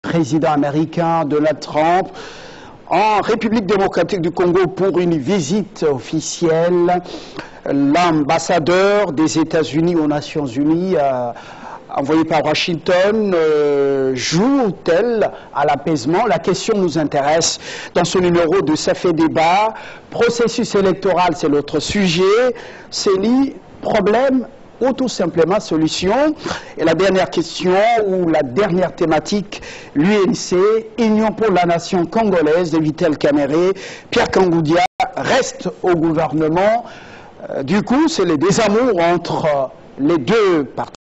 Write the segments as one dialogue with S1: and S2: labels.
S1: président américain Donald Trump en République démocratique du Congo pour une visite officielle. L'ambassadeur des États-Unis aux Nations Unies, envoyé par Washington, joue-t-elle à l'apaisement? La question nous intéresse dans ce numéro de Ça fait débat. Processus électoral, c'est l'autre sujet. CENI, problème ou tout simplement solution? Et la dernière question, ou la dernière thématique, l'UNC, Union pour la nation congolaise de Vital Kamerhe, Pierre Kangoudia reste au gouvernement. Du coup, c'est le désamour entre les deux partis.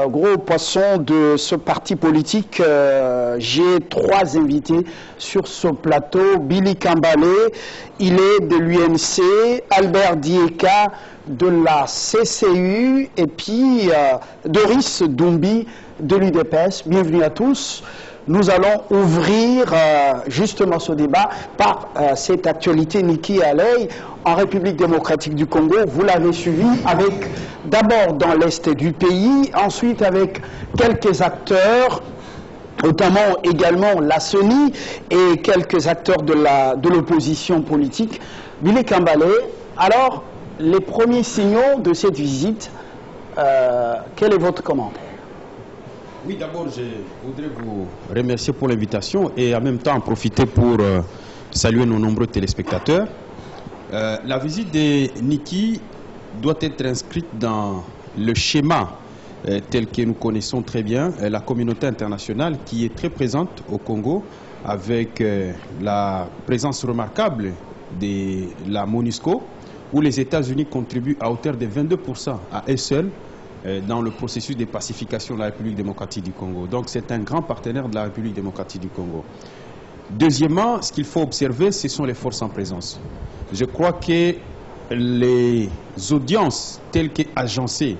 S1: Gros poisson de ce parti politique, j'ai trois invités sur ce plateau. Billy Kambale, il est de l'UNC, Albert Dieka de la CCU et puis Doris Doumbie de l'UDPS. Bienvenue à tous. Nous allons ouvrir justement ce débat par cette actualité Niki Haley en République démocratique du Congo. Vous l'avez suivi avec d'abord dans l'est du pays, ensuite avec quelques acteurs, notamment également la CENI et quelques acteurs de l'opposition politique. Billy Kambale, alors les premiers signaux de cette visite, quel est votre commentaire?
S2: Oui, d'abord, je voudrais vous remercier pour l'invitation et en même temps en profiter pour saluer nos nombreux téléspectateurs. La visite de Niki doit être inscrite dans le schéma tel que nous connaissons très bien, la communauté internationale qui est très présente au Congo avec la présence remarquable de la MONUSCO, où les États-Unis contribuent à hauteur de 22% à eux seuls dans le processus de pacification de la République démocratique du Congo. Donc c'est un grand partenaire de la République démocratique du Congo. Deuxièmement, ce qu'il faut observer, ce sont les forces en présence. Je crois que les audiences telles qu'agencées,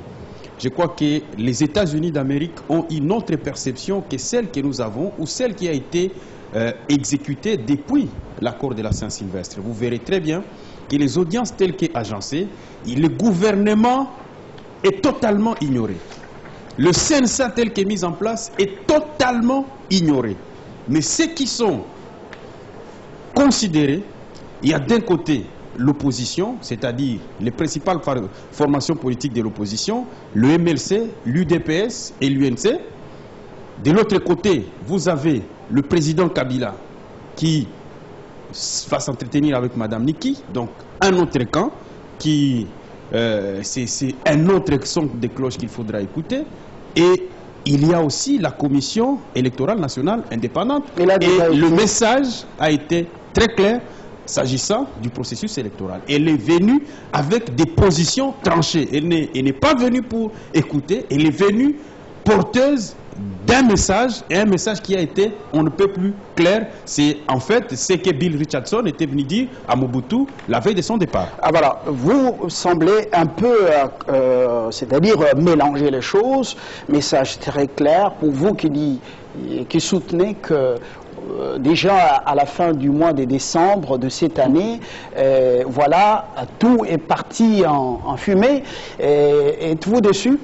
S2: je crois que les États-Unis d'Amérique ont une autre perception que celle que nous avons ou celle qui a été exécutée depuis l'accord de la Saint-Sylvestre. Vous verrez très bien que les audiences telles qu'agencées, le gouvernement est totalement ignoré. Le CNSA tel qu'est mis en place est totalement ignoré. Mais ceux qui sont considérés, il y a d'un côté l'opposition, c'est-à-dire les principales formations politiques de l'opposition, le MLC, l'UDPS et l'UNC. De l'autre côté, vous avez le président Kabila qui va s'entretenir avec Madame Niki, donc un autre camp qui... c'est un autre son de cloche qu'il faudra écouter. Et il y a aussi la commission électorale nationale indépendante. Et le message a été très clair s'agissant du processus électoral. Elle est venue avec des positions tranchées. Elle n'est pas venue pour écouter, elle est venue porteuse d'un message, et un message qui a été, on ne peut plus clair. C'est en fait ce que Bill Richardson était venu dire à Mobutu la veille de son départ.
S1: Ah voilà, vous semblez un peu, c'est-à-dire mélanger les choses. Message très clair pour vous qui soutenez que déjà à la fin du mois de décembre de cette année, voilà, tout est parti en fumée. Êtes-vous déçu?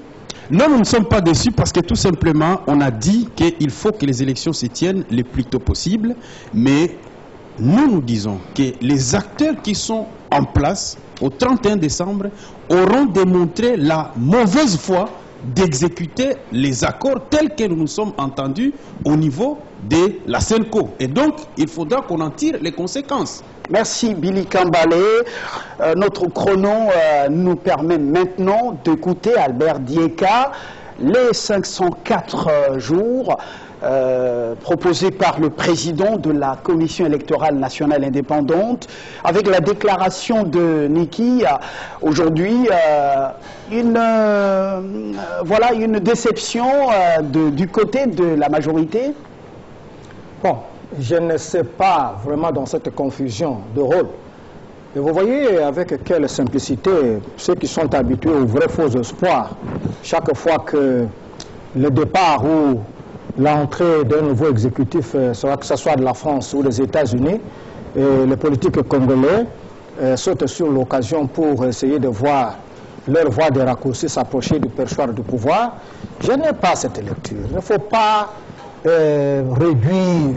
S2: Non, nous ne sommes pas déçus parce que tout simplement, on a dit qu'il faut que les élections se tiennent le plus tôt possible. Mais nous disons que les acteurs qui sont en place au 31 décembre auront démontré la mauvaise foi d'exécuter les accords tels que nous nous sommes entendus au niveau de la CENCO. Et donc, il faudra qu'on en tire les conséquences.
S1: Merci Billy Kambale. Notre chrono nous permet maintenant d'écouter Albert Dieka. Les 504 jours proposés par le président de la Commission électorale nationale indépendante, avec la déclaration de Niki aujourd'hui, voilà une déception du côté de la majorité.
S3: Bon, je ne sais pas vraiment dans cette confusion de rôle. Et vous voyez avec quelle simplicité ceux qui sont habitués aux vrais faux espoirs, chaque fois que le départ ou l'entrée d'un nouveau exécutif, soit que ce soit de la France ou des États-Unis, les politiques congolais sautent sur l'occasion pour essayer de voir leur voie de raccourci s'approcher du perchoir du pouvoir. Je n'ai pas cette lecture. Il ne faut pas réduire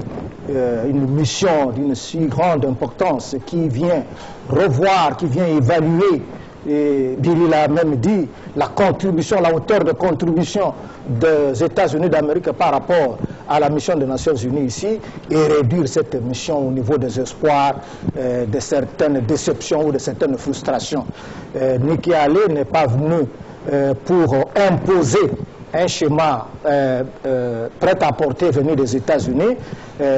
S3: une mission d'une si grande importance qui vient revoir, qui vient évaluer, et Billy l'a même dit, la contribution, la hauteur de contribution des États-Unis d'Amérique par rapport à la mission des Nations Unies ici, et réduire cette mission au niveau des espoirs, de certaines déceptions ou de certaines frustrations. Nikki Haley n'est pas venu pour imposer un schéma prêt à porter venu des États-Unis.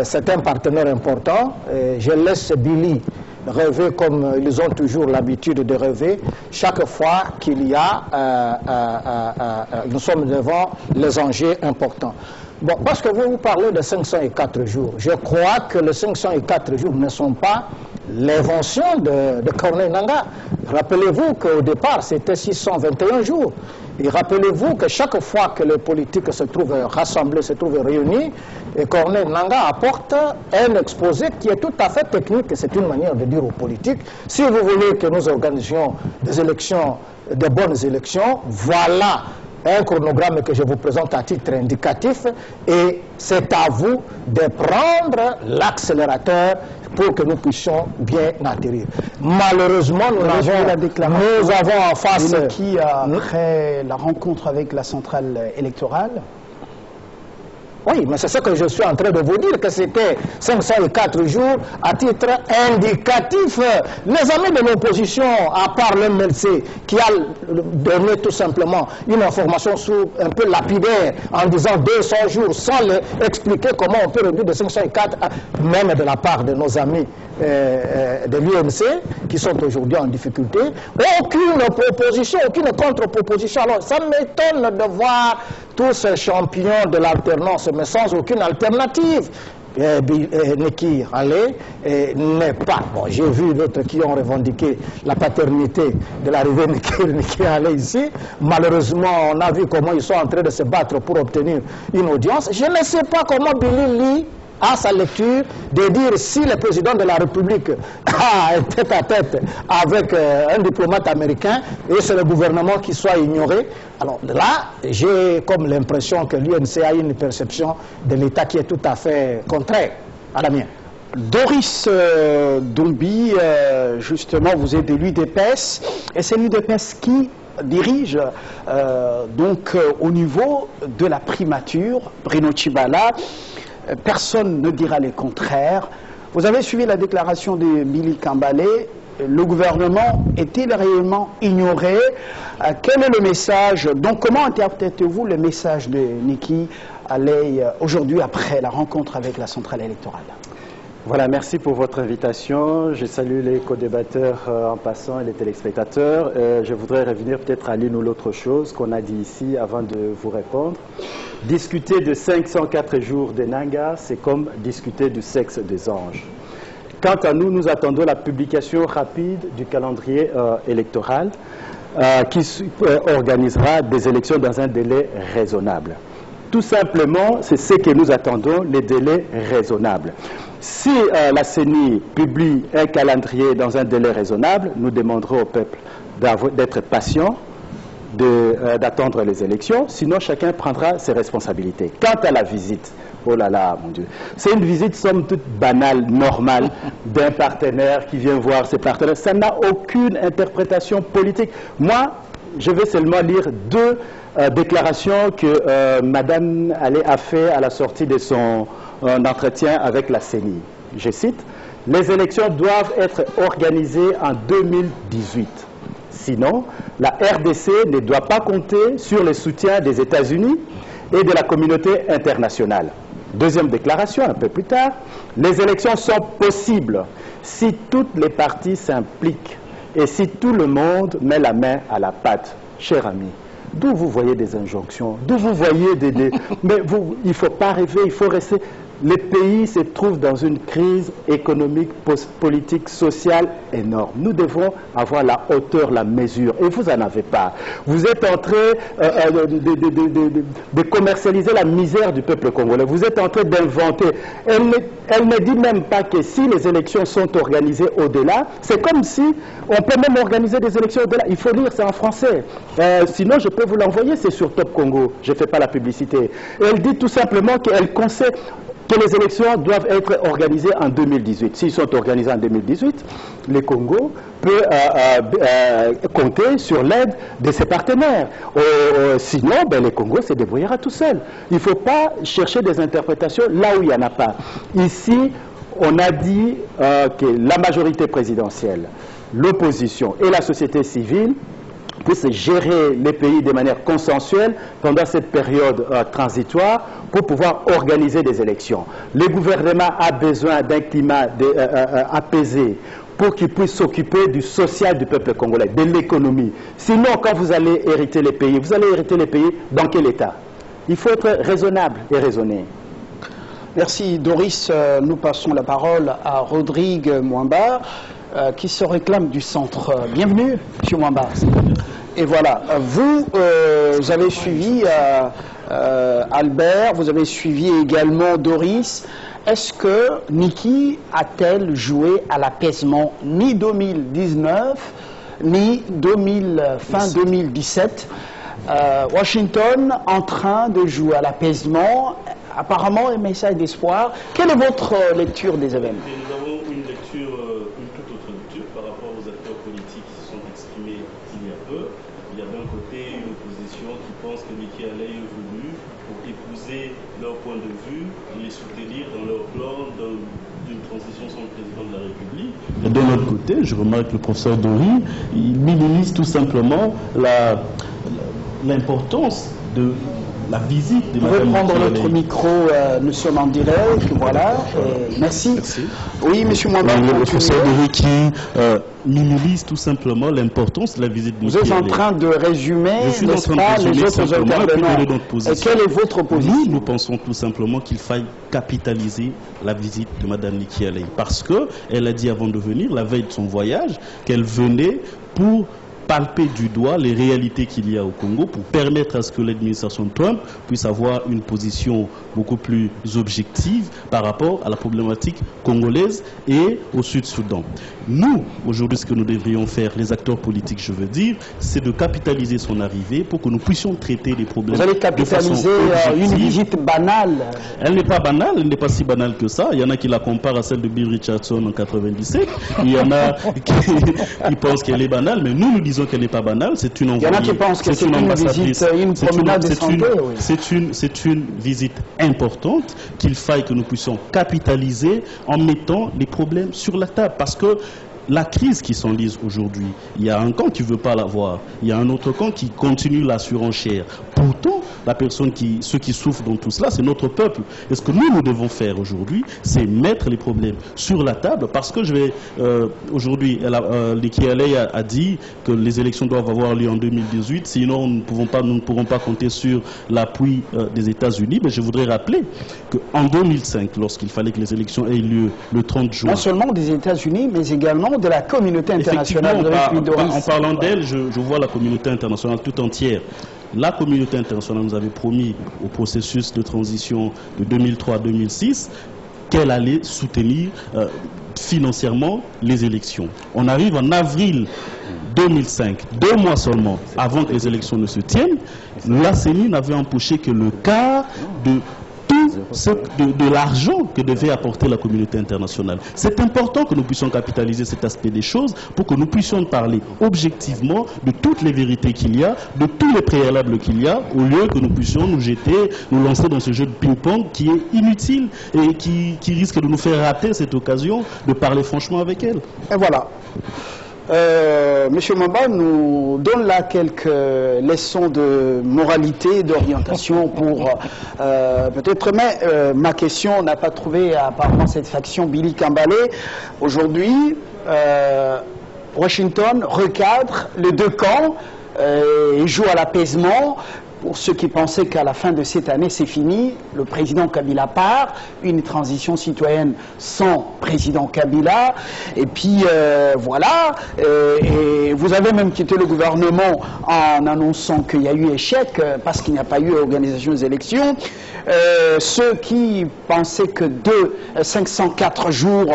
S3: C'est un partenaire important. Je laisse Billy rêver comme ils ont toujours l'habitude de rêver. Chaque fois qu'il y a, nous sommes devant les enjeux importants. Bon, parce que vous parlez de 504 jours. Je crois que les 504 jours ne sont pas l'invention de Corneille Nangaa. Rappelez-vous qu'au départ, c'était 621 jours. Et rappelez-vous que chaque fois que les politiques se trouvent rassemblés, se trouvent réunis, Corneille Nangaa apporte un exposé qui est tout à fait technique. C'est une manière de dire aux politiques, si vous voulez que nous organisions des élections, de bonnes élections, voilà un chronogramme que je vous présente à titre indicatif, et c'est à vous de prendre l'accélérateur pour que nous puissions bien atterrir. Malheureusement, nous avons en face...
S1: Qui après la rencontre avec la centrale électorale.
S3: Oui, mais c'est ce que je suis en train de vous dire, que c'était 504 jours à titre indicatif. Les amis de l'opposition, à part l'MLC, qui a donné tout simplement une information un peu lapidaire, en disant 200 jours, sans expliquer comment on peut réduire de 504, même de la part de nos amis de l'UMC, qui sont aujourd'hui en difficulté, aucune proposition, aucune contre-proposition. Alors, ça m'étonne de voir tous ces champions de l'alternance, mais sans aucune alternative. Nikki Haley n'est pas... Bon, j'ai vu d'autres qui ont revendiqué la paternité de l'arrivée de Nikki Haley ici. Malheureusement, on a vu comment ils sont en train de se battre pour obtenir une audience. Je ne sais pas comment Billy lit à sa lecture de dire si le président de la République a un tête-à-tête avec un diplomate américain et c'est le gouvernement qui soit ignoré. Alors là, j'ai comme l'impression que l'UNC a une perception de l'État qui est tout à fait contraire à la mienne.
S1: Doris Doumbie, justement, vous êtes de l'UDPS, et c'est l'UDPS qui dirige au niveau de la primature, Bruno Tshibala. Personne ne dira le contraire. Vous avez suivi la déclaration de Billy Kambalé. Le gouvernement est-il réellement ignoré? Quel est le message? Donc comment interprétez-vous le message de Nikki Haley aujourd'hui après la rencontre avec la centrale électorale?
S4: Voilà, merci pour votre invitation. Je salue les co-débatteurs en passant et les téléspectateurs. Je voudrais revenir peut-être à l'une ou l'autre chose qu'on a dit ici avant de vous répondre. Discuter de 504 jours de Nangaa, c'est comme discuter du sexe des anges. Quant à nous, nous attendons la publication rapide du calendrier électoral qui organisera des élections dans un délai raisonnable. Tout simplement, c'est ce que nous attendons, les délais raisonnables. Si la CENI publie un calendrier dans un délai raisonnable, nous demanderons au peuple d'être patient, d'attendre les élections, sinon chacun prendra ses responsabilités. Quant à la visite, oh là là, mon Dieu, c'est une visite somme toute banale, normale, d'un partenaire qui vient voir ses partenaires. Ça n'a aucune interprétation politique. Moi, je vais seulement lire deux déclarations que Mme Haley a fait à la sortie de son entretien avec la CENI. Je cite, « Les élections doivent être organisées en 2018. Sinon, la RDC ne doit pas compter sur le soutien des États-Unis et de la communauté internationale. » Deuxième déclaration, un peu plus tard, « Les élections sont possibles si toutes les parties s'impliquent et si tout le monde met la main à la pâte. » Cher ami, d'où vous voyez des injonctions, d'où vous voyez des... Mais il ne faut pas rêver, il faut rester le pays se trouve dans une crise économique, politique, sociale énorme. Nous devons avoir la hauteur, la mesure, et vous n'en avez pas. Vous êtes en train de commercialiser la misère du peuple congolais. Vous êtes en train d'inventer. Elle ne dit même pas que si les élections sont organisées au-delà, c'est comme si on peut même organiser des élections au-delà. Il faut lire, c'est en français. Sinon, je peux vous l'envoyer, c'est sur Top Congo. Je ne fais pas la publicité. Elle dit tout simplement qu'elle conseille que les élections doivent être organisées en 2018. S'ils sont organisés en 2018, le Congo peut compter sur l'aide de ses partenaires. Sinon, le Congo se débrouillera tout seul. Il ne faut pas chercher des interprétations là où il n'y en a pas. Ici, on a dit que la majorité présidentielle, l'opposition et la société civile puissent gérer les pays de manière consensuelle pendant cette période transitoire pour pouvoir organiser des élections. Le gouvernement a besoin d'un climat apaisé pour qu'il puisse s'occuper du social du peuple congolais, de l'économie. Sinon, quand vous allez hériter les pays, vous allez hériter les pays dans quel état? Il faut être raisonnable et raisonné.
S1: Merci Doris. Nous passons la parole à Rodrigue Mwamba, qui se réclame du centre. Bienvenue, M. Mwamba. Et voilà, vous avez suivi Albert, vous avez suivi également Doris. Est-ce que Niki a-t-elle joué à l'apaisement ni 2019, ni fin 2017 Washington en train de jouer à l'apaisement, apparemment un message d'espoir. Quelle est votre lecture des événements?
S5: Nous avons une toute autre lecture par rapport aux acteurs politiques qui se sont exprimés il y a peu. Il y a d'un côté une opposition qui pense que Niki Haley est venu pour épouser leur point de vue et les soutenir dans leur plan d'une transition sans le président de la République. Et de l'autre côté, je remarque que le professeur Dory, il minimise tout simplement l'importance de la visite de Mme Niki Haley.
S1: Vous pouvez prendre notre micro, nous sommes en direct, voilà, merci. Oui, M. Mwamba.
S5: Le professeur Dory qui minimise tout simplement l'importance de la visite de Niki Haley.
S1: Vous êtes en train de résumer, n'est-ce pas, les autres intervenants. Et quelle est votre position?
S5: Nous pensons tout simplement qu'il faille capitaliser la visite de Mme Niki Haley. Parce qu'elle a dit avant de venir, la veille de son voyage, qu'elle venait pour palper du doigt les réalités qu'il y a au Congo pour permettre à ce que l'administration Trump puisse avoir une position beaucoup plus objective par rapport à la problématique congolaise et au Sud-Soudan. Nous, aujourd'hui, ce que nous devrions faire, les acteurs politiques, je veux dire, c'est de capitaliser son arrivée pour que nous puissions traiter les problèmes.
S1: Vous allez capitaliser une visite banale?
S5: Elle n'est pas banale, elle n'est pas si banale que ça. Il y en a qui la comparent à celle de Bill Richardson en 97. Il y en a qui pensent qu'elle est banale, mais nous disons qu'elle n'est pas banale. C'est une envoyée.
S1: Il y en a qui pensent que c'est une visite, une promenade de santé.
S5: C'est une visite importante qu'il faille que nous puissions capitaliser en mettant les problèmes sur la table. Parce que la crise qui s'enlise aujourd'hui, il y a un camp qui ne veut pas la voir, il y a un autre camp qui continue la surenchère. Pourtant, ceux qui souffrent dans tout cela, c'est notre peuple. Et ce que nous devons faire aujourd'hui, c'est mettre les problèmes sur la table, parce que aujourd'hui, Niki Haley a dit que les élections doivent avoir lieu en 2018, sinon nous ne pourrons pas compter sur l'appui des États-Unis. Mais je voudrais rappeler qu'en 2005, lorsqu'il fallait que les élections aient lieu le 30 juin...
S1: Non seulement des États-Unis, mais également de la communauté internationale.
S5: En parlant d'elle, je vois la communauté internationale tout entière. La communauté internationale nous avait promis au processus de transition de 2003-2006 qu'elle allait soutenir financièrement les élections. On arrive en avril 2005, 2 mois seulement avant que les élections ne se tiennent, la CENI n'avait empoché que le quart de l'argent que devait apporter la communauté internationale. C'est important que nous puissions capitaliser cet aspect des choses pour que nous puissions parler objectivement de toutes les vérités qu'il y a, de tous les préalables qu'il y a, au lieu que nous puissions nous lancer dans ce jeu de ping-pong qui est inutile et qui risque de nous faire rater cette occasion de parler franchement avec elle.
S1: Et voilà. Monsieur Mwamba nous donne là quelques leçons de moralité, d'orientation pour peut-être, mais ma question n'a pas trouvé apparemment satisfaction. Billy Kambale, aujourd'hui, Washington recadre les deux camps et joue à l'apaisement. pour ceux qui pensaient qu'à la fin de cette année, c'est fini, le président Kabila part, une transition citoyenne sans président Kabila, et puis voilà, et vous avez même quitté le gouvernement en annonçant qu'il y a eu échec, parce qu'il n'y a pas eu organisation des élections. Ceux qui pensaient que 504 jours,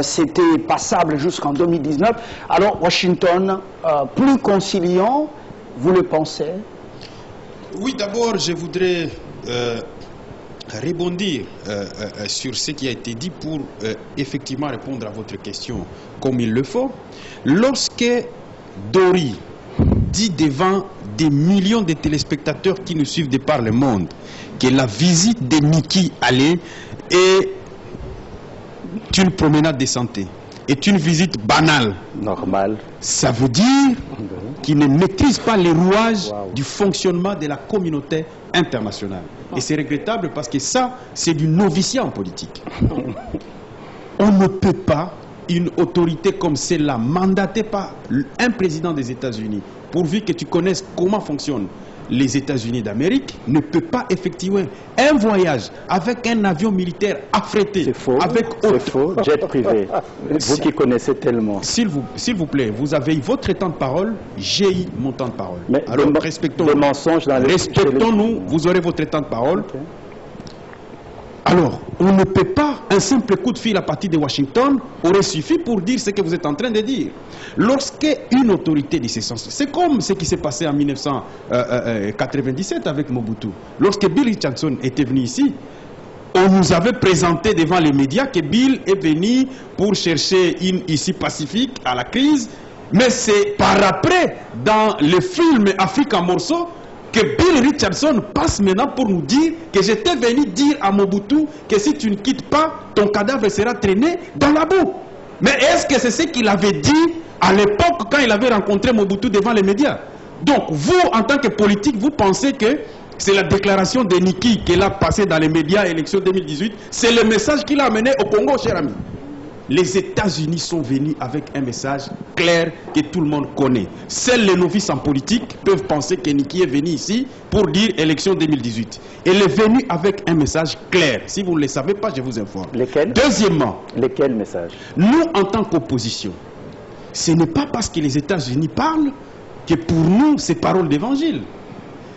S1: c'était passable jusqu'en 2019, alors Washington, plus conciliant, vous le pensez?
S2: Oui, d'abord, je voudrais rebondir sur ce qui a été dit pour effectivement répondre à votre question comme il le faut. Lorsque Dori dit devant des millions de téléspectateurs qui nous suivent de par le monde que la visite de Nikki Haley est une promenade de santé, est une visite banale,
S4: Normal.
S2: ça veut dire qu'il ne maîtrise pas les rouages du fonctionnement de la communauté internationale. Et c'est regrettable parce que ça, c'est du noviciat en politique. On ne peut pas, une autorité comme celle-là, mandatée par un président des États-Unis, pourvu que tu connaisses comment fonctionnent les États-Unis d'Amérique, ne peut pas effectuer un voyage avec un avion militaire affrété.
S4: C'est faux,
S2: avec
S4: c'est faux, jet privé. Vous qui connaissez tellement.
S2: S'il vous plaît, vous avez votre temps de parole, j'ai eu mon temps de parole.
S4: Mais
S2: alors respectons
S4: des mensonges dans les...
S2: Respectons-nous, vous aurez votre temps de parole.
S4: Okay.
S2: Alors, on ne peut pas, un simple coup de fil à partir de Washington aurait suffi pour dire ce que vous êtes en train de dire. Lorsque une autorité de ce sens, c'est comme ce qui s'est passé en 1997 avec Mobutu. Lorsque Bill Richardson était venu ici, on nous avait présenté devant les médias que Bill est venu pour chercher une issue pacifique à la crise, mais c'est par après, dans le film Afrique en morceaux, que Bill Richardson passe maintenant pour nous dire que j'étais venu dire à Mobutu que si tu ne quittes pas, ton cadavre sera traîné dans la boue. Mais est-ce que c'est ce qu'il avait dit à l'époque quand il avait rencontré Mobutu devant les médias? Donc vous, en tant que politique, vous pensez que c'est la déclaration de Nikki qu'elle a passée dans les médias élection 2018, c'est le message qu'il a amené au Congo, cher ami. Les États-Unis sont venus avec un message clair que tout le monde connaît. Seuls les novices en politique peuvent penser que Nikki est venu ici pour dire élection 2018. Elle est venue avec un message clair. Si vous ne le savez pas, je vous informe.
S4: Lesquels?
S2: Deuxièmement,
S4: lesquels messages?
S2: Nous, en tant qu'opposition, ce n'est pas parce que les États-Unis parlent que pour nous, c'est parole d'évangile.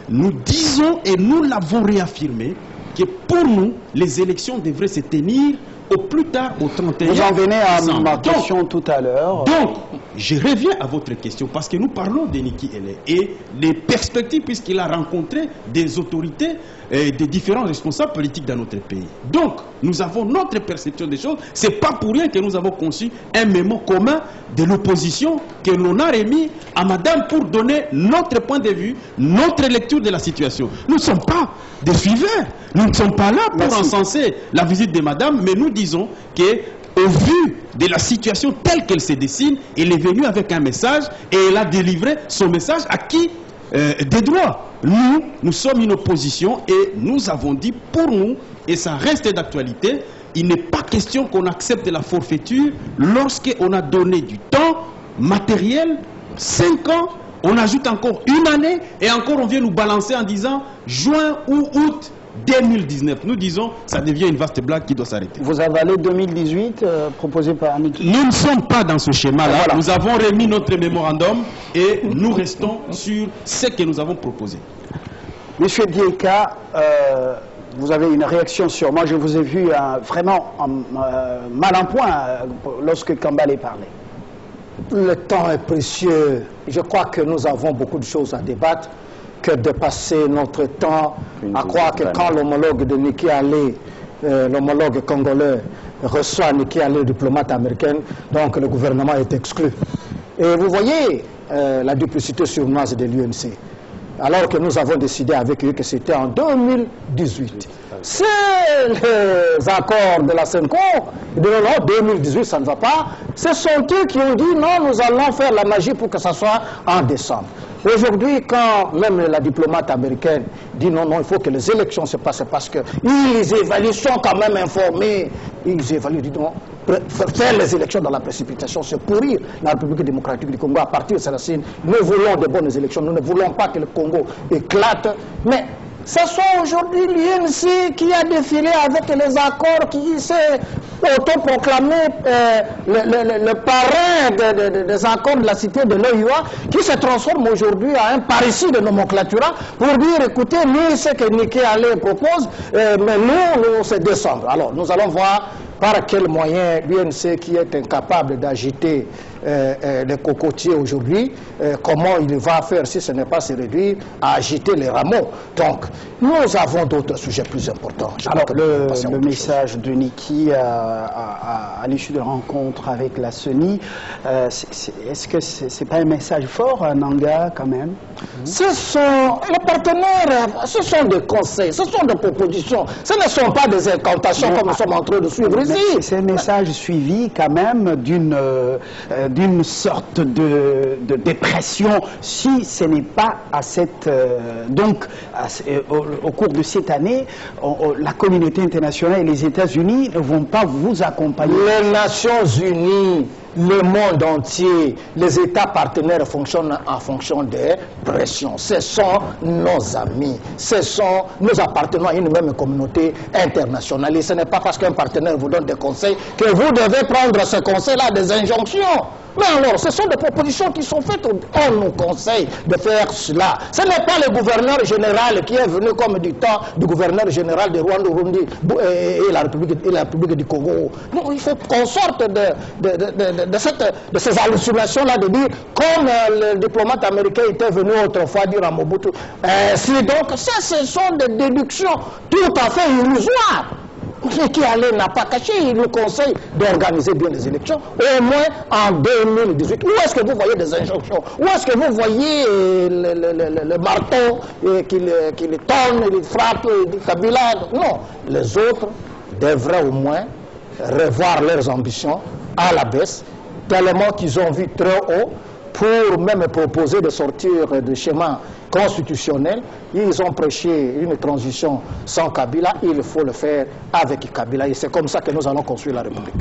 S2: Nous disons, et nous l'avons réaffirmé, que pour nous, les élections devraient se tenir au plus tard au 31.
S1: Vous en venez à ma question tout à l'heure.
S2: Donc, je reviens à votre question parce que nous parlons de Nikki Haley et des perspectives puisqu'il a rencontré des autorités et des différents responsables politiques dans notre pays. Donc, nous avons notre perception des choses. Ce n'est pas pour rien que nous avons conçu un mémo commun de l'opposition que l'on a remis à Madame pour donner notre point de vue, notre lecture de la situation. Nous ne sommes pas des suiveurs. Nous ne sommes pas là pour encenser la visite de Madame, mais nous disons que au vu de la situation telle qu'elle se dessine, elle est venue avec un message et elle a délivré son message à qui des droits. Nous sommes une opposition et nous avons dit pour nous, et ça reste d'actualité, il n'est pas question qu'on accepte la forfaiture lorsqu'on a donné du temps matériel, 5 ans, on ajoute encore une année et encore on vient nous balancer en disant juin ou août 2019. Nous disons, ça devient une vaste blague qui doit s'arrêter.
S1: Vous avalez 2018 proposé par Nikki.
S2: Nous ne sommes pas dans ce schéma-là. Voilà. Nous avons remis notre mémorandum et nous restons sur ce que nous avons proposé.
S1: Monsieur Dieka, vous avez une réaction sur moi. Je vous ai vu vraiment mal en point lorsque Kambale parlait.
S3: Le temps est précieux. Je crois que nous avons beaucoup de choses à débattre que de passer notre temps à croire que quand l'homologue de Nikki Haley, l'homologue congolais, reçoit Nikki Haley, diplomate américaine, donc le gouvernement est exclu. Et vous voyez la duplicité sournoise de l'UNC. Alors que nous avons décidé avec eux que c'était en 2018. C'est les accords de la CENCO, de non, 2018 ça ne va pas. Ce sont eux qui ont dit non, nous allons faire la magie pour que ça soit en décembre. Aujourd'hui, quand même la diplomate américaine dit non, il faut que les élections se passent parce qu'ils évaluent, sont quand même informés, ils évaluent, disent non, faire les élections dans la précipitation, c'est pourrir la République démocratique du Congo. À partir de celle-ci, nous voulons de bonnes élections, nous ne voulons pas que le Congo éclate, mais ce sont aujourd'hui l'UNC qui a défilé avec les accords, qui s'est autoproclamé le parrain des accords de la cité de l'OUA, qui se transforme aujourd'hui en un paresseux de nomenclatura pour dire, écoutez, nous, ce que Niki Halé propose, mais nous, c'est décembre. Alors, nous allons voir par quel moyen l'UNC, qui est incapable d'agiter les cocotiers aujourd'hui, comment il va faire si ce n'est pas se réduire à agiter les rameaux. Donc, nous avons d'autres sujets plus importants.
S1: Alors, le message de Niki à l'issue de la rencontre avec la CENI, est-ce que c'est pas un message fort, Nanga, quand même?
S3: Ce sont les partenaires, ce sont des conseils, ce sont des propositions, ce ne sont pas des incantations comme nous sommes en train de suivre ici.
S1: C'est un message suivi quand même d'une sorte de dépression si ce n'est pas à cette... au cours de cette année, la communauté internationale et les États-Unis ne vont pas vous accompagner.
S3: Les Nations Unies, le monde entier, les États partenaires fonctionnent en fonction des pressions. Ce sont nos amis, nous appartenons à une même communauté internationale. Et ce n'est pas parce qu'un partenaire vous donne des conseils que vous devez prendre ce conseil-là des injonctions. Mais alors, ce sont des propositions qui sont faites. On nous conseille de faire cela. Ce n'est pas le gouverneur général qui est venu comme du temps du gouverneur général de Rwanda-Urundi et la République du Congo. Non, il faut qu'on sorte de ces hallucinations-là de dire, comme le diplomate américain était venu autrefois dire à Mobutu. Donc, ça, ce sont des déductions tout à fait illusoires. Qui Halé n'a pas caché, il nous conseille d'organiser bien les élections, au moins en 2018. Où est-ce que vous voyez des injonctions? Où est-ce que vous voyez le marteau qui le tourne, il frappe, Kabila? Non, les autres devraient au moins revoir leurs ambitions à la baisse, tellement qu'ils ont vu très haut, pour même proposer de sortir du schéma constitutionnel. Ils ont prêché une transition sans Kabila, il faut le faire avec Kabila. Et c'est comme ça que nous allons construire la République.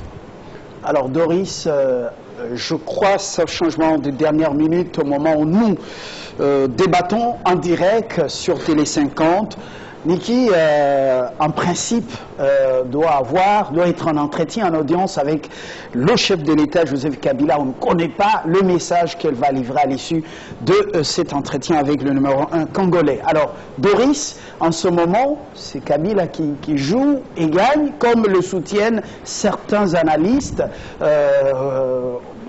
S1: Alors Doris, je crois, ce changement de dernière minute, au moment où nous débattons en direct sur Télé 50, Niki, en principe, doit être en entretien, en audience avec le chef de l'État, Joseph Kabila. On ne connaît pas le message qu'elle va livrer à l'issue de cet entretien avec le numéro 1 congolais. Alors, Doris, en ce moment, c'est Kabila qui joue et gagne, comme le soutiennent certains analystes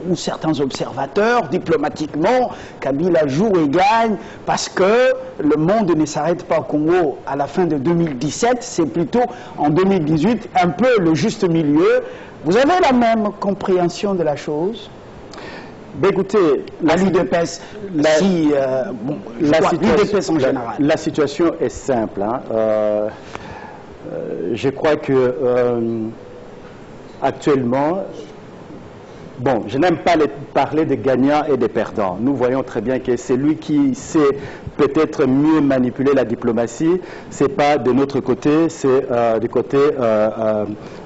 S1: ou certains observateurs. Diplomatiquement, Kabila joue et gagne parce que le monde ne s'arrête pas au Congo à la fin de 2017, c'est plutôt en 2018, un peu le juste milieu. Vous avez la même compréhension de la chose?
S4: Écoutez,
S1: l'UDPS en général.
S4: La situation est simple. Je crois que actuellement, bon, je n'aime pas parler de gagnants et de perdants. Nous voyons très bien que c'est lui qui sait peut-être mieux manipuler la diplomatie. Ce n'est pas de notre côté, c'est du côté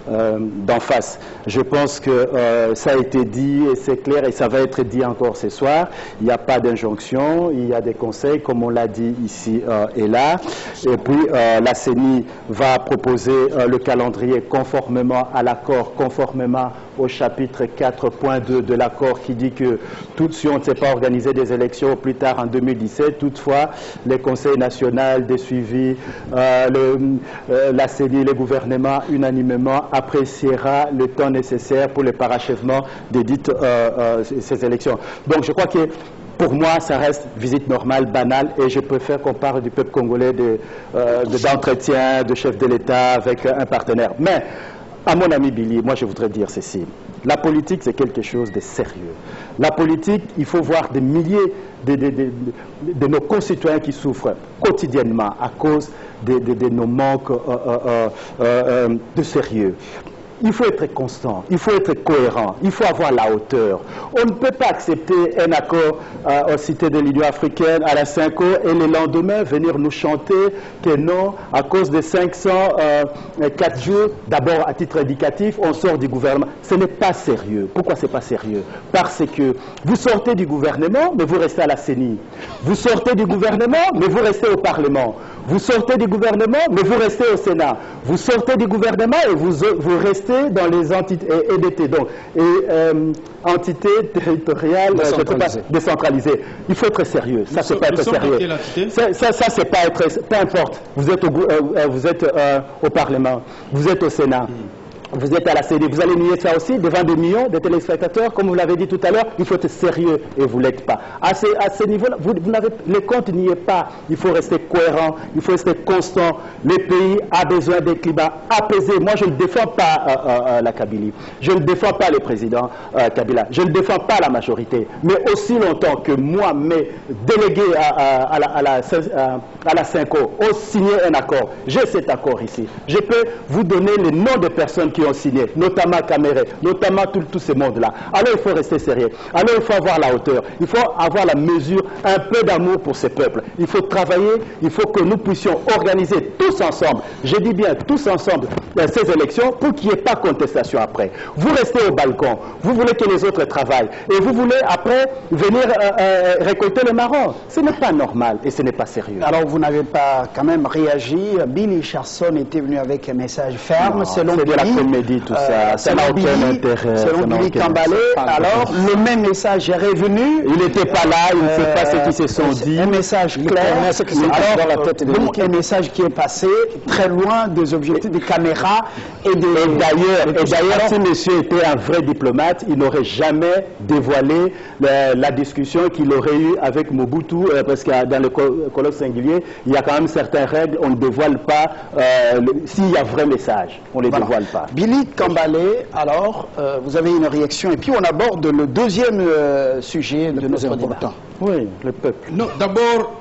S4: d'en face. Je pense que ça a été dit et c'est clair et ça va être dit encore ce soir. Il n'y a pas d'injonction, il y a des conseils comme on l'a dit ici et là. Et puis la CENI va proposer le calendrier conformément à l'accord, conformément au chapitre 4.2 de l'accord qui dit que si on ne sait pas organiser des élections plus tard en 2017, toutefois les conseils nationaux de suivi, la CENI, le gouvernement unanimement appréciera le temps nécessaire pour le parachèvement de dites ces élections. Donc je crois que pour moi, ça reste visite normale, banale, et je préfère qu'on parle du peuple congolais, d'entretien, de chef de l'État avec un partenaire. Mais à mon ami Billy, moi je voudrais dire ceci. La politique, c'est quelque chose de sérieux. La politique, il faut voir des milliers de nos concitoyens qui souffrent quotidiennement à cause de nos manques de sérieux. il faut être constant, il faut être cohérent, il faut avoir la hauteur. On ne peut pas accepter un accord aux cités de l'Union africaine, à la Cinco, et le lendemain venir nous chanter que non, à cause des 504 jours, d'abord à titre indicatif, on sort du gouvernement. Ce n'est pas sérieux. Pourquoi ce n'est pas sérieux? Parce que vous sortez du gouvernement, mais vous restez à la CENI. Vous sortez du gouvernement, mais vous restez au Parlement. Vous sortez du gouvernement, mais vous restez au Sénat. Vous sortez du gouvernement et vous restez dans les entités EDT, donc entités territoriales décentralisées. Il faut être sérieux. Ça, c'est pas être sérieux. Ça, c'est pas être. Peu importe. Vous êtes au Parlement. Vous êtes au Sénat. Vous êtes à la CENI, vous allez nier ça aussi devant des millions de téléspectateurs, comme vous l'avez dit tout à l'heure, il faut être sérieux et vous ne l'êtes pas. À ce niveau-là, les comptes n'y est pas. Il faut rester cohérent, il faut rester constant. Le pays a besoin d'un climat apaisé. Moi, je ne défends pas la Kabylie, je ne défends pas le président Kabila, je ne défends pas la majorité. Mais aussi longtemps que moi, mes délégués à la Cinco ont signé un accord, j'ai cet accord ici. Je peux vous donner les noms de personnes qui ont signé, notamment Caméré, notamment tout ce monde-là. Alors il faut rester sérieux. Alors il faut avoir la hauteur. Il faut avoir la mesure, un peu d'amour pour ces peuples. Il faut travailler, il faut que nous puissions organiser tous ensemble, je dis bien tous ensemble, ces élections pour qu'il n'y ait pas contestation après. Vous restez au balcon, vous voulez que les autres travaillent et vous voulez après venir récolter le marron. Ce n'est pas normal et ce n'est pas sérieux.
S1: Alors vous n'avez pas quand même réagi. Billy Charson était venu avec un message ferme,
S4: non,
S1: selon
S4: Billy. Me dit tout ça, ça n'a aucun intérêt.
S1: Selon Billy Kambalé, alors le même message est revenu.
S4: Il n'était pas là, il ne sait pas ce qui se sont dit.
S1: Un message clair, un message qui est passé très loin des objectifs des caméras et des...
S4: Et d'ailleurs, si monsieur était un vrai diplomate, il n'aurait jamais dévoilé la discussion qu'il aurait eue avec Mobutu, parce que dans le colloque singulier, il y a quand même certaines règles, on ne dévoile pas, s'il y a vrai message, on ne les dévoile pas.
S1: Billy Kambalé, alors, vous avez une réaction et puis on aborde le deuxième sujet de notre débat.
S4: Oui, le peuple.
S2: Non, d'abord,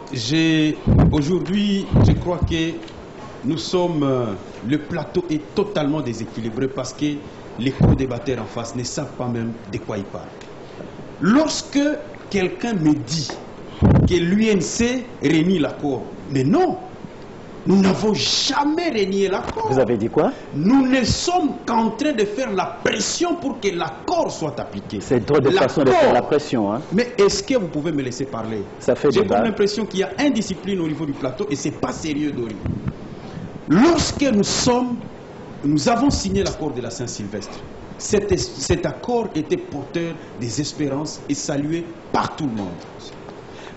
S2: aujourd'hui, je crois que nous sommes, le plateau est totalement déséquilibré parce que les co-débatteurs en face ne savent pas même de quoi ils parlent. Lorsque quelqu'un me dit que l'UNC renie l'accord, mais non! Nous n'avons jamais renié l'accord.
S4: Vous avez dit quoi?
S2: Nous ne sommes qu'en train de faire la pression pour que l'accord soit appliqué.
S4: C'est trop de façon de faire la pression. Hein?
S2: Mais est-ce que vous pouvez me laisser parler?
S4: Ça fait
S2: J'ai comme l'impression qu'il y a indiscipline au niveau du plateau et ce n'est pas sérieux, Dori. Lorsque nous avons signé l'accord de la Saint-Sylvestre, cet accord était porteur des espérances et salué par tout le monde.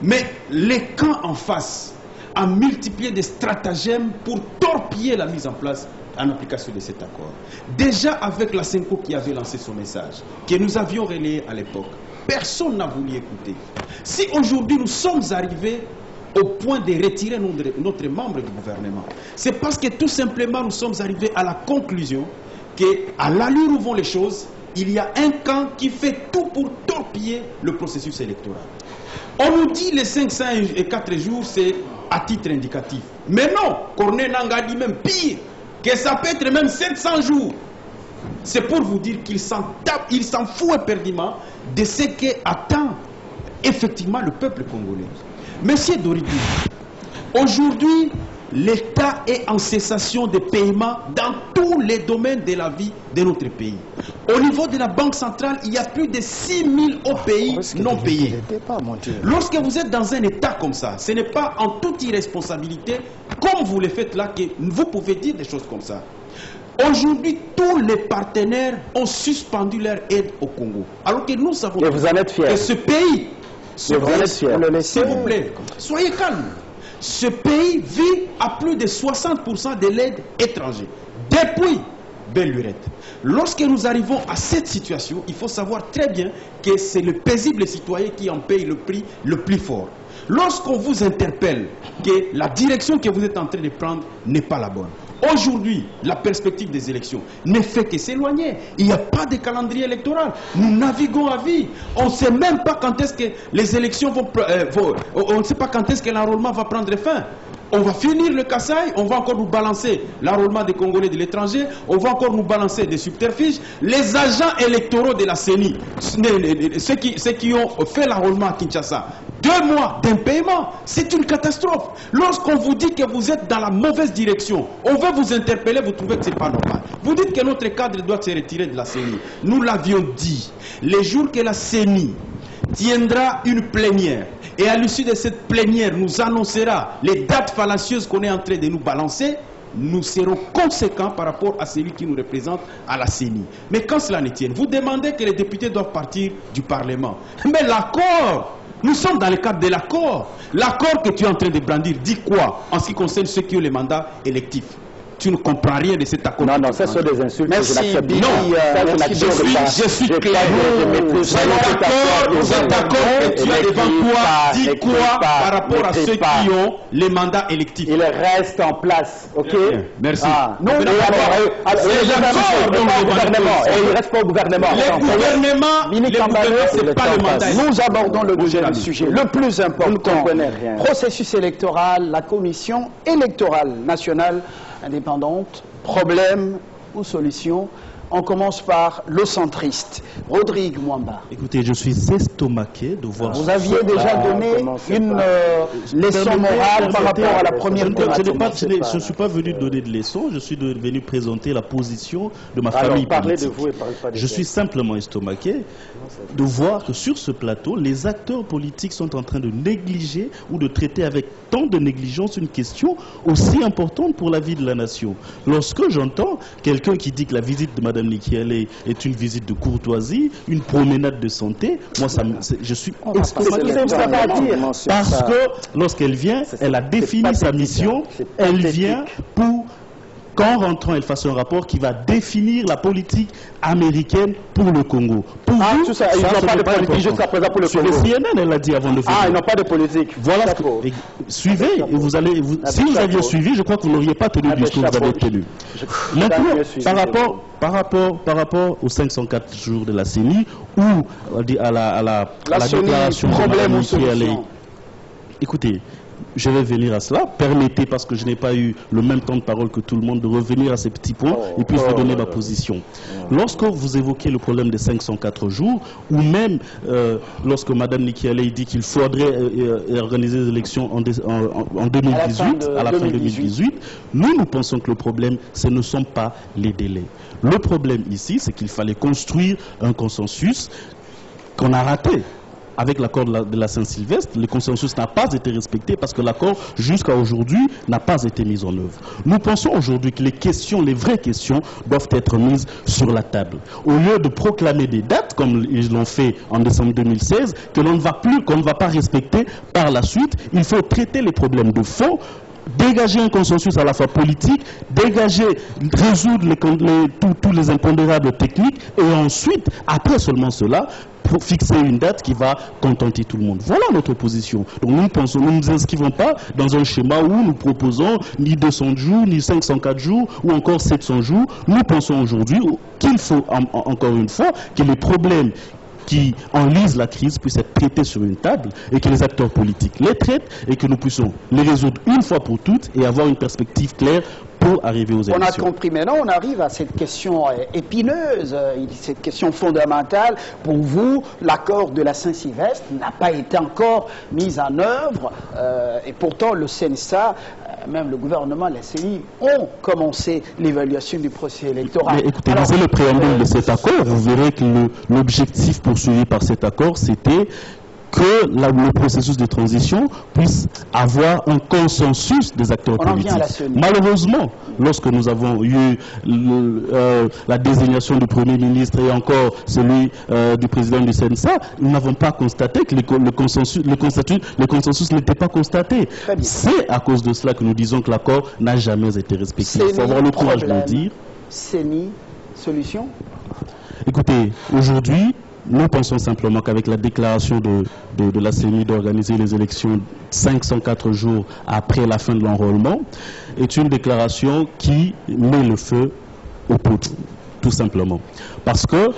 S2: Mais les camps en face a multiplié des stratagèmes pour torpiller la mise en place en application de cet accord. Déjà avec la Cinco qui avait lancé son message, que nous avions relayé à l'époque, personne n'a voulu écouter. Si aujourd'hui nous sommes arrivés au point de retirer notre membre du gouvernement, c'est parce que tout simplement nous sommes arrivés à la conclusion qu'à l'allure où vont les choses, il y a un camp qui fait tout pour torpiller le processus électoral. On nous dit les 504 jours, c'est à titre indicatif. Mais non, Corneille Nangaa dit même pire, que ça peut être même 700 jours. C'est pour vous dire qu'il s'en tape, il s'en fout éperdument de ce qu'attend effectivement le peuple congolais. Monsieur Doridi, aujourd'hui, l'État est en cessation de paiement dans tous les domaines de la vie de notre pays. Au niveau de la Banque centrale, il y a plus de 6 000 OPI non payés. Lorsque vous êtes dans un État comme ça, ce n'est pas en toute irresponsabilité, comme vous le faites là, que vous pouvez dire des choses comme ça. Aujourd'hui, tous les partenaires ont suspendu leur aide au Congo. Alors que nous savons
S4: que vous en êtes fiers.
S2: Que ce pays, s'il vous plaît, soyez calme. Ce pays vit à plus de 60% de l'aide étrangère. Depuis belle lurette. Lorsque nous arrivons à cette situation, il faut savoir très bien que c'est le paisible citoyen qui en paye le prix le plus fort. Lorsqu'on vous interpelle que la direction que vous êtes en train de prendre n'est pas la bonne. Aujourd'hui, la perspective des élections ne fait que s'éloigner. Il n'y a pas de calendrier électoral. Nous naviguons à vie. On ne sait même pas quand est-ce que les élections vont... on ne sait pas quand est-ce que l'enrôlement va prendre fin. On va finir le Kasaï, on va encore nous balancer l'enrôlement des Congolais de l'étranger, on va encore nous balancer des subterfuges. Les agents électoraux de la CENI, ceux qui ont fait l'enrôlement à Kinshasa, 2 mois d'impaiement, c'est une catastrophe. Lorsqu'on vous dit que vous êtes dans la mauvaise direction, on veut vous interpeller, vous trouvez que ce n'est pas normal. Vous dites que notre cadre doit se retirer de la CENI. Nous l'avions dit, les jours que la CENI tiendra une plénière, et à l'issue de cette plénière nous annoncera les dates fallacieuses qu'on est en train de nous balancer, nous serons conséquents par rapport à celui qui nous représente à la CENI. Mais quand cela ne tient, vous demandez que les députés doivent partir du Parlement. Mais l'accord, nous sommes dans le cadre de l'accord. L'accord que tu es en train de brandir dit quoi en ce qui concerne ceux qui ont les mandats électifs? Tu ne comprends rien de cet accord.
S4: Non, non, ça sont des insultes.
S1: Merci, Billy.
S2: Je suis clair. Cet accord que tu as devant toi dit quoi par rapport à ceux qui ont les mandats électifs?
S4: Il reste en place, ok?
S2: Merci.
S4: Non, il reste pas au gouvernement.
S2: Le gouvernement, c'est pas le mandat.
S1: Nous abordons le deuxième sujet, le plus important.
S4: Rien.
S1: Processus électoral, la commission électorale nationale indépendante, problème ou solution. On commence par le centriste, Rodrigue Mwamba.
S5: Écoutez, je suis estomaqué de voir...
S1: Vous aviez déjà donné une leçon morale par rapport à la première thématique.
S5: Je ne suis pas venu donner de leçons, je suis venu présenter la position de ma famille politique. Je suis simplement estomaqué de voir que sur ce plateau, les acteurs politiques sont en train de négliger ou de traiter avec tant de négligence une question aussi importante pour la vie de la nation. Lorsque j'entends quelqu'un qui dit que la visite de Mme Nikki Haley est une visite de courtoisie, une promenade de santé, moi je suis estomaqué. Parce que lorsqu'elle vient, elle a défini sa mission, elle vient pour qu'en rentrant, elle fasse un rapport qui va définir la politique américaine pour le Congo. Pour vous,
S4: tout ça, ils n'ont pas de politique jusqu'à présent pour le Congo.
S5: Sur le CNN, elle l'a dit avant de faire.
S4: Ah, ils n'ont pas de politique.
S5: Voilà. Suivez, et vous allez... si vous aviez suivi, je crois que vous n'auriez pas tenu le discours que vous avez tenu. Maintenant, par rapport aux 504 jours de la CENI, ou à la déclaration de Mme Nikki Haley, écoutez, je vais venir à cela. Permettez, parce que je n'ai pas eu le même temps de parole que tout le monde, de revenir à ces petits points et puis vous donner ma position. Lorsque vous évoquez le problème des 504 jours, ou même lorsque Mme Nikki Haley dit qu'il faudrait organiser des élections en 2018, à la fin 2018, nous pensons que le problème, ce ne sont pas les délais. Le problème ici, c'est qu'il fallait construire un consensus qu'on a raté. Avec l'accord de la Saint-Sylvestre, le consensus n'a pas été respecté parce que l'accord, jusqu'à aujourd'hui, n'a pas été mis en œuvre. Nous pensons aujourd'hui que les vraies questions doivent être mises sur la table. Au lieu de proclamer des dates, comme ils l'ont fait en décembre 2016, qu'on ne va pas respecter par la suite, il faut traiter les problèmes de fond, dégager un consensus à la fois politique, résoudre tous les impondérables techniques, et ensuite, après seulement cela, pour fixer une date qui va contenter tout le monde. Voilà notre position. Donc nous ne nous inscrivons pas dans un schéma où nous proposons ni 200 jours, ni 504 jours, ou encore 700 jours. Nous pensons aujourd'hui qu'il faut, encore une fois, que les problèmes qui enlisent la crise puissent être traités sur une table et que les acteurs politiques les traitent et que nous puissions les résoudre une fois pour toutes et avoir une perspective claire pour arriver aux élections.
S1: On a compris. Maintenant, on arrive à cette question épineuse, cette question fondamentale. Pour vous, l'accord de la Saint-Sylvestre n'a pas été encore mis en œuvre et pourtant le CNSA, même le gouvernement, la CENI, ont commencé l'évaluation du processus électoral.
S5: Mais écoutez, lisez le préambule de cet accord, vous verrez que l'objectif poursuivi par cet accord, c'était que le processus de transition puisse avoir un consensus des acteurs politiques. Malheureusement, lorsque nous avons eu la désignation du Premier ministre et encore celui du président du CNSA, nous n'avons pas constaté que le consensus n'était pas constaté. C'est à cause de cela que nous disons que l'accord n'a jamais été respecté. Il faut avoir le courage de le dire.
S1: CENI, solution?
S5: Écoutez, aujourd'hui, nous pensons simplement qu'avec la déclaration de la CENI d'organiser les élections 504 jours après la fin de l'enrôlement, est une déclaration qui met le feu aux poudres, tout simplement. Parce que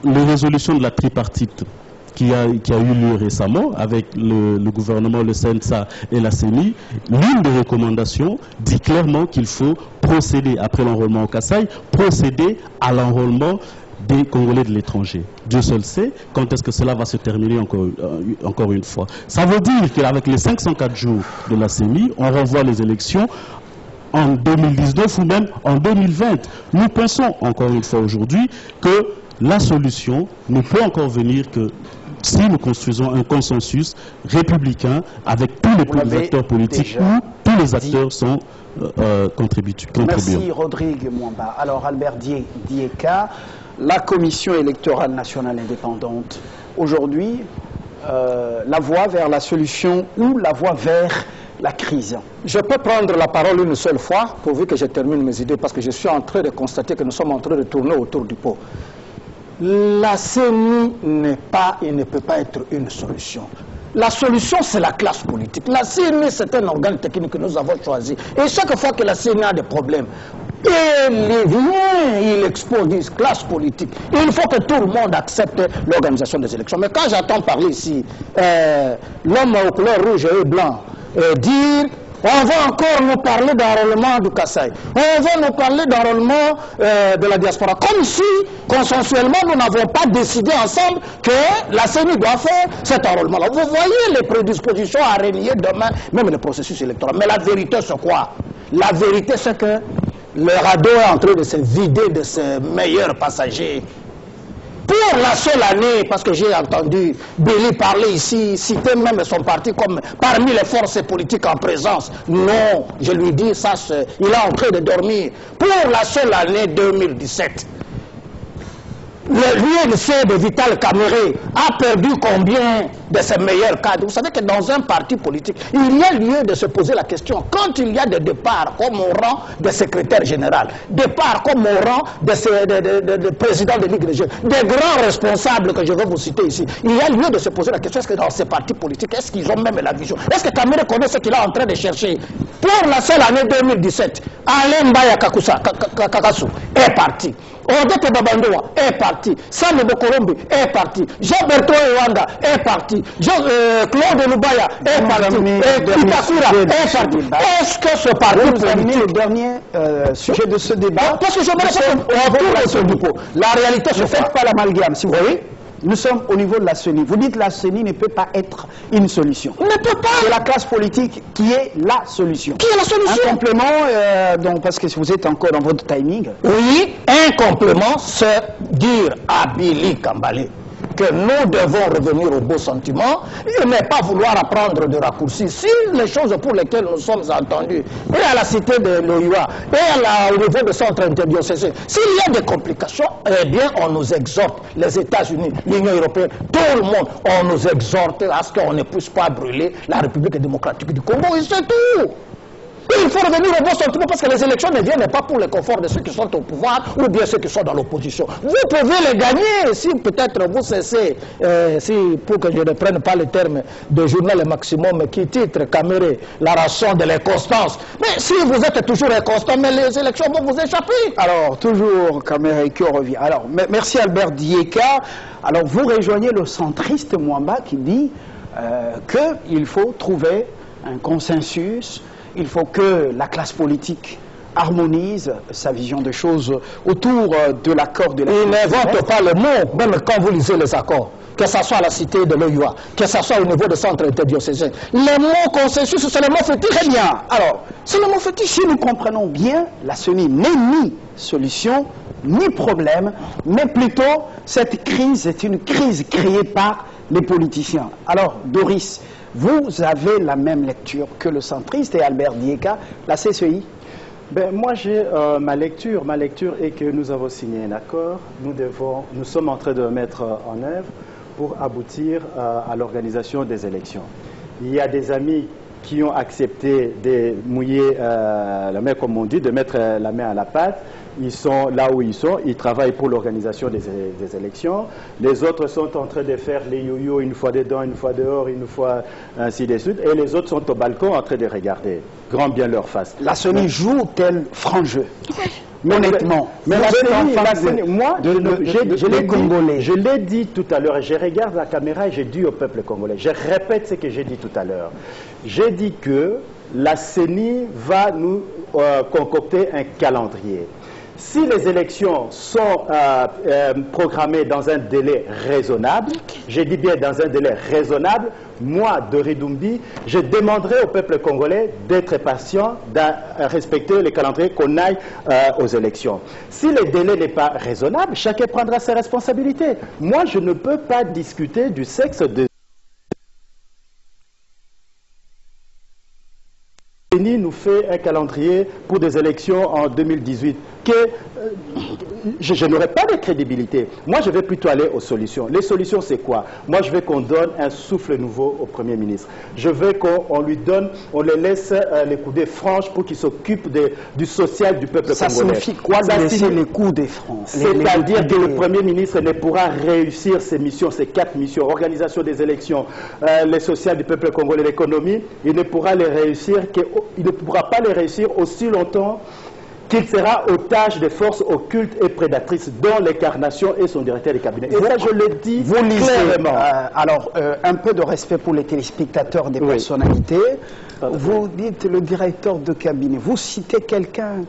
S5: les résolutions de la tripartite qui a eu lieu récemment avec le gouvernement, le CNSA et la CENI, l'une des recommandations dit clairement qu'il faut procéder, après l'enrôlement au Kasaï, procéder à l'enrôlement des Congolais de l'étranger. Dieu seul sait quand est-ce que cela va se terminer encore une fois. Ça veut dire qu'avec les 504 jours de la CENI, on renvoie les élections en 2019 ou même en 2020. Nous pensons encore une fois aujourd'hui que la solution ne peut encore venir que si nous construisons un consensus républicain avec tous les acteurs politiques où tous les acteurs sont contributeurs.
S1: Merci Rodrigue Mwamba. Alors Albert Dieka, la Commission électorale nationale indépendante, aujourd'hui, la voie vers la solution ou la voie vers la crise?
S3: Je peux prendre la parole une seule fois, pourvu que je termine mes idées, parce que je suis en train de constater que nous sommes en train de tourner autour du pot. La CENI n'est pas et ne peut pas être une solution. La solution, c'est la classe politique. La CENI, c'est un organe technique que nous avons choisi. Et chaque fois que la CENI a des problèmes, il vient, il expose une classe politique. Il faut que tout le monde accepte l'organisation des élections. Mais quand j'entends parler ici, l'homme aux couleurs rouge et blanc, dire on va encore nous parler d'enrôlement du Kasaï, on va nous parler d'enrôlement de la diaspora, comme si consensuellement nous n'avons pas décidé ensemble que la CENI doit faire cet enrôlement-là. Vous voyez les prédispositions à renier demain même le processus électoral. Mais la vérité c'est quoi? La vérité c'est que le radeau est en train de se vider de ses meilleurs passagers. Pour la seule année, parce que j'ai entendu Billy parler ici, citer même son parti comme parmi les forces politiques en présence. Non, je lui dis, ça, il est en train de dormir. Pour la seule année 2017, l'UNC de Vital Kamerhe a perdu combien de ses meilleurs cadres? Vous savez que dans un parti politique, il y a lieu de se poser la question. Quand il y a des départs comme au rang de secrétaire général, départs comme au rang de président de Ligue des Jeunes, des grands responsables que je vais vous citer ici, il y a lieu de se poser la question, est-ce que dans ces partis politiques, est-ce qu'ils ont même la vision? Est-ce que Kamerhe connaît ce qu'il est en train de chercher? Pour la seule année 2017, Alain Mbaya Kakasu est parti. Odete Babandoa est parti. Sam Bokorombi est parti. Jean-Bertrand Ewanda est parti. Claude Lubaya est parti. Itakura est parti. Est-ce que ce parti politique...
S1: le dernier sujet de ce débat...
S3: Parce que je me répète, la réalité,
S1: ne faites pas l'amalgame, si vous voyez. Nous sommes au niveau de la CENI. Vous dites que la CENI ne peut pas être une solution.
S3: Ne peut pas.
S1: C'est la classe politique qui est la solution.
S3: Qui est la solution?
S1: Un complément, donc, parce que vous êtes encore dans votre timing.
S3: Oui, un complément, c'est dire à Billy Kambale que nous devons revenir au beau sentiment et ne pas vouloir apprendre de raccourcis. Si les choses pour lesquelles nous sommes entendus, et à la cité de l'OUA, et au niveau de centre interdiocésain, s'il y a des complications, eh bien, on nous exhorte, les États-Unis, l'Union européenne, tout le monde, on nous exhorte à ce qu'on ne puisse pas brûler la République démocratique du Congo, et c'est tout. Il faut revenir au bon sentiment parce que les élections ne viennent pas pour le confort de ceux qui sont au pouvoir ou bien ceux qui sont dans l'opposition. Vous pouvez les gagner si peut-être vous cessez, pour que je ne prenne pas le terme de journal maximum qui titre Kamerhe, la rançon de l'inconstance. Mais si vous êtes toujours inconstant, mais les élections vont vous échapper.
S1: Alors, toujours Kamerhe qui revient. Alors, merci Albert Dieka. Alors, vous rejoignez le centriste Mwamba qui dit qu'il faut trouver un consensus. Il faut que la classe politique harmonise sa vision des choses autour de l'accord de la...
S3: Il n'invente pas le mot, même quand vous lisez les accords, que ce soit à la cité de l'OUA, que ce soit au niveau de centre interdiocésain. Les mots consensus, c'est le mot fétiche.
S1: Très bien. Alors, c'est le mot fétiche. Si nous comprenons bien, la CENI n'est ni solution, ni problème, mais plutôt cette crise est une crise créée par les politiciens. Alors, Doris, vous avez la même lecture que le centriste et Albert Dieka, la CCI?
S4: Ben, moi, j'ai ma lecture. Ma lecture est que nous avons signé un accord. Nous sommes en train de le mettre en œuvre pour aboutir à l'organisation des élections. Il y a des amis qui ont accepté de mouiller la main, comme on dit, de mettre la main à la pâte. Ils sont là où ils sont, ils travaillent pour l'organisation des élections. Les autres sont en train de faire les yo-yo, une fois dedans, une fois dehors, une fois ainsi de suite. Et les autres sont au balcon en train de regarder, grand bien leur face.
S1: La CENI joue tel franc jeu? honnêtement.
S4: Mais
S1: vous êtes en face
S4: moi,
S1: Congolais.
S4: Je l'ai dit tout à l'heure, et je regarde la caméra et j'ai dit au peuple congolais, je répète ce que j'ai dit tout à l'heure. J'ai dit que la CENI va nous concocter un calendrier. Si les élections sont programmées dans un délai raisonnable, je dis bien dans un délai raisonnable, moi, Dory Doumbia, je demanderai au peuple congolais d'être patient, de respecter le calendrier, qu'on aille aux élections. Si le délai n'est pas raisonnable, chacun prendra ses responsabilités. Moi, je ne peux pas discuter du sexe de... nous fait un calendrier pour des élections en 2018 que je n'aurai pas de crédibilité. Moi, je vais plutôt aller aux solutions. Les solutions, c'est quoi? Moi, je veux qu'on donne un souffle nouveau au Premier ministre. Je veux qu'on lui donne, on les laisse les coudées franches pour qu'il s'occupe du social du peuple congolais.
S1: Ça signifie quoi de laisser les coudées franches?
S4: C'est-à-dire que le Premier ministre ne pourra réussir ses missions, ses 4 missions, organisation des élections, les sociales du peuple congolais, l'économie, il ne pourra les réussir il ne pourra pas les réussir aussi longtemps qu'il sera otage des forces occultes et prédatrices, dont l'incarnation et son directeur de cabinet. Et ça, je le dis clairement.
S1: Alors, un peu de respect pour les téléspectateurs des personnalités. Vous dites le directeur de cabinet. Vous citez quelqu'un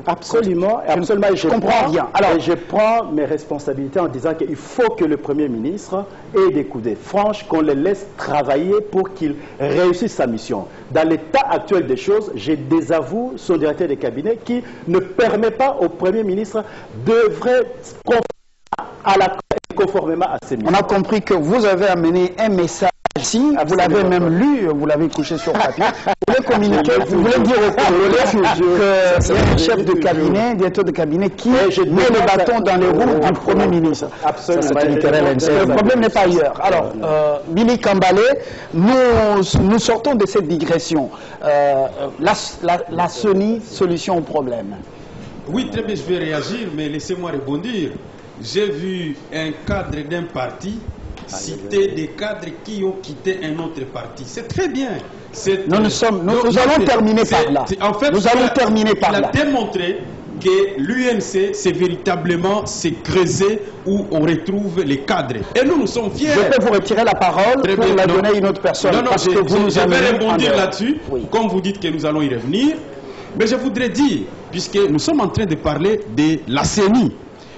S4: absolument, absolument.
S1: Je comprends bien.
S4: Alors, je prends mes responsabilités en disant qu'il faut que le Premier ministre ait des coudées franches, qu'on le laisse travailler pour qu'il réussisse sa mission. Dans l'état actuel des choses, je désavoue son directeur de cabinet qui ne permet pas au Premier ministre d'œuvrer conformément à ses missions.
S1: On a compris que vous avez amené un message ici, vous l'avez même lu, vous l'avez couché sur papier. Vous voulez communiquer, vous voulez dire aux Congolais que c'est un chef de cabinet, directeur de cabinet qui met le bâton dans les roues du Premier ministre.
S4: Absolument.
S1: Le problème n'est pas ailleurs. Alors, Billy Kambalé, nous sortons de cette digression. La CENI, solution au problème.
S2: Oui, très bien, je vais réagir, mais laissez-moi rebondir. J'ai vu un cadre d'un parti citer des cadres qui ont quitté un autre parti. C'est très bien.
S1: Nous allons terminer par là.
S2: En fait,
S1: nous allons terminer par là.
S2: Il a démontré que l'UNC, c'est véritablement se creuser où on retrouve les cadres. Et nous sommes fiers.
S1: Je peux vous retirer la parole pour la donner à une autre personne.
S2: Non, parce que vous je vais rebondir là-dessus, comme vous dites que nous allons y revenir. Mais je voudrais dire, puisque nous sommes en train de parler de la CENI,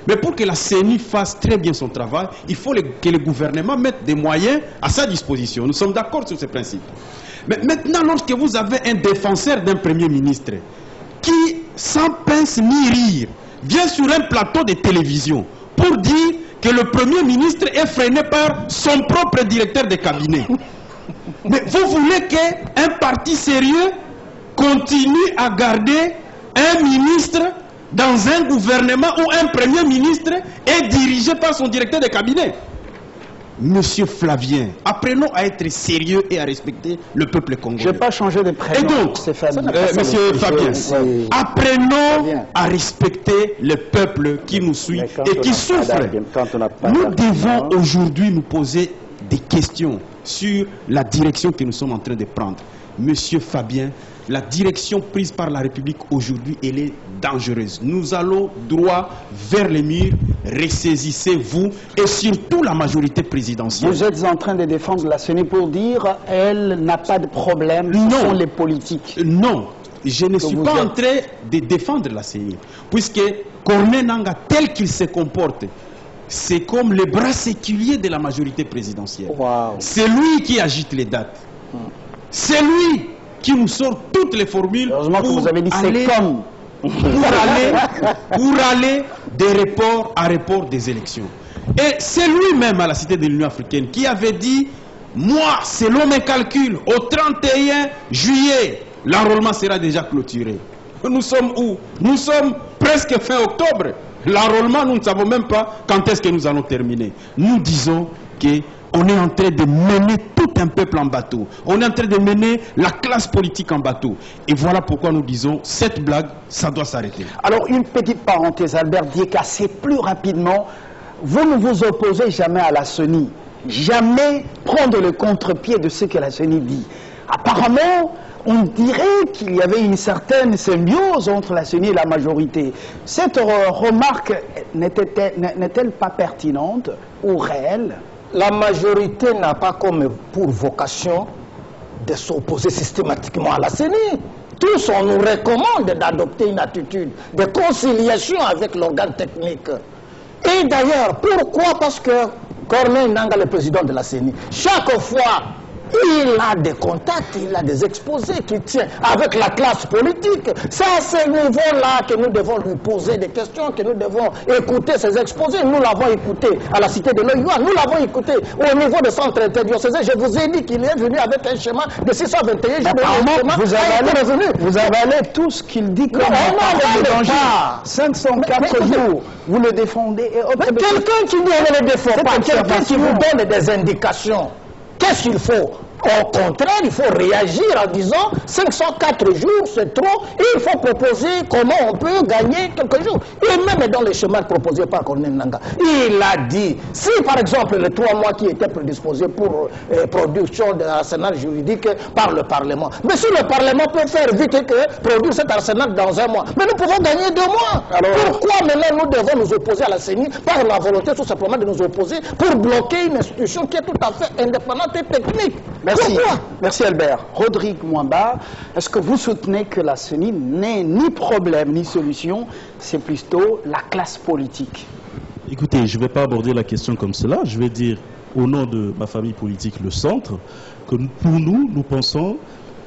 S2: mais pour que la CENI fasse très bien son travail, il faut que le gouvernement mette des moyens à sa disposition. Nous sommes d'accord sur ce principe. Mais maintenant, lorsque vous avez un défenseur d'un Premier ministre qui, sans pince ni rire, vient sur un plateau de télévision pour dire que le Premier ministre est freiné par son propre directeur de cabinet. Mais vous voulez qu'un parti sérieux continue à garder un ministre dans un gouvernement où un Premier ministre est dirigé par son directeur de cabinet? Monsieur Flavien, apprenons à être sérieux et à respecter le peuple congolais.
S1: Je n'ai pas changé de prénom.
S2: Et donc, monsieur Fabien, apprenons à respecter le peuple qui nous suit et qui souffre. Nous devons aujourd'hui nous poser des questions sur la direction que nous sommes en train de prendre. Monsieur Fabien, la direction prise par la République aujourd'hui, elle est dangereuse. Nous allons droit vers les murs. Ressaisissez-vous et surtout la majorité présidentielle.
S1: Vous êtes en train de défendre la CENI pour dire elle n'a pas de problème, ce sont les politiques.
S2: Non, je ne suis pas en train de défendre la CENI, puisque Corneille Nangaa, tel qu'il se comporte, c'est comme le bras séculier de la majorité présidentielle. C'est lui qui agite les dates. C'est lui qui nous sort toutes les formules
S1: pour
S2: aller des reports à report des élections. Et c'est lui-même à la Cité de l'Union africaine qui avait dit, moi, selon mes calculs, au 31 juillet, l'enrôlement sera déjà clôturé. Nous sommes où? Nous sommes presque fin octobre. L'enrôlement, nous ne savons même pas quand est-ce que nous allons terminer. Nous disons que on est en train de mener tout un peuple en bateau. On est en train de mener la classe politique en bateau. Et voilà pourquoi nous disons, cette blague, ça doit s'arrêter.
S1: Alors, une petite parenthèse, Albert Dieka, c'est plus rapidement. Vous ne vous opposez jamais à la CENI. Jamais prendre le contre-pied de ce que la CENI dit. Apparemment, on dirait qu'il y avait une certaine symbiose entre la CENI et la majorité. Cette remarque n'est-elle pas pertinente ou réelle?
S3: La majorité n'a pas comme pour vocation de s'opposer systématiquement à la CENI. Tous, on nous recommande d'adopter une attitude de conciliation avec l'organe technique. Et d'ailleurs, pourquoi? Parce que Corneille Nangaa, le président de la CENI, chaque fois, il a des contacts, il a des exposés qu'il tient avec la classe politique. C'est à ce niveau-là que nous devons lui poser des questions, que nous devons écouter ses exposés. Nous l'avons écouté à la cité de l'OIA, nous l'avons écouté au niveau de centre interdiocésain. Je vous ai dit qu'il est venu avec un schéma de 621 jours.
S1: Vous avalez tout ce qu'il dit comme un danger. 504 jours, vous le défendez.
S3: Quelqu'un qui ne le défend pas, quelqu'un qui vous donne des indications. Qu'est-ce qu'il faut? Au contraire, il faut réagir en disant 504 jours, c'est trop, et il faut proposer comment on peut gagner quelques jours. Et même dans les schémas proposés par Corneille Nangaa, il a dit, si par exemple les 3 mois qui étaient prédisposés pour production d'un arsenal juridique par le Parlement, mais si le Parlement peut faire vite que produire cet arsenal dans 1 mois, mais nous pouvons gagner 2 mois. Alors, pourquoi maintenant nous devons nous opposer à la CENI par la volonté tout simplement de nous opposer pour bloquer une institution qui est tout à fait indépendante et technique?
S1: Merci. Merci Albert. Rodrigue Mwamba, est-ce que vous soutenez que la CENI n'est ni problème ni solution, c'est plutôt la classe politique?
S5: Écoutez, je ne vais pas aborder la question comme cela. Je vais dire, au nom de ma famille politique, le Centre, que pour nous, nous pensons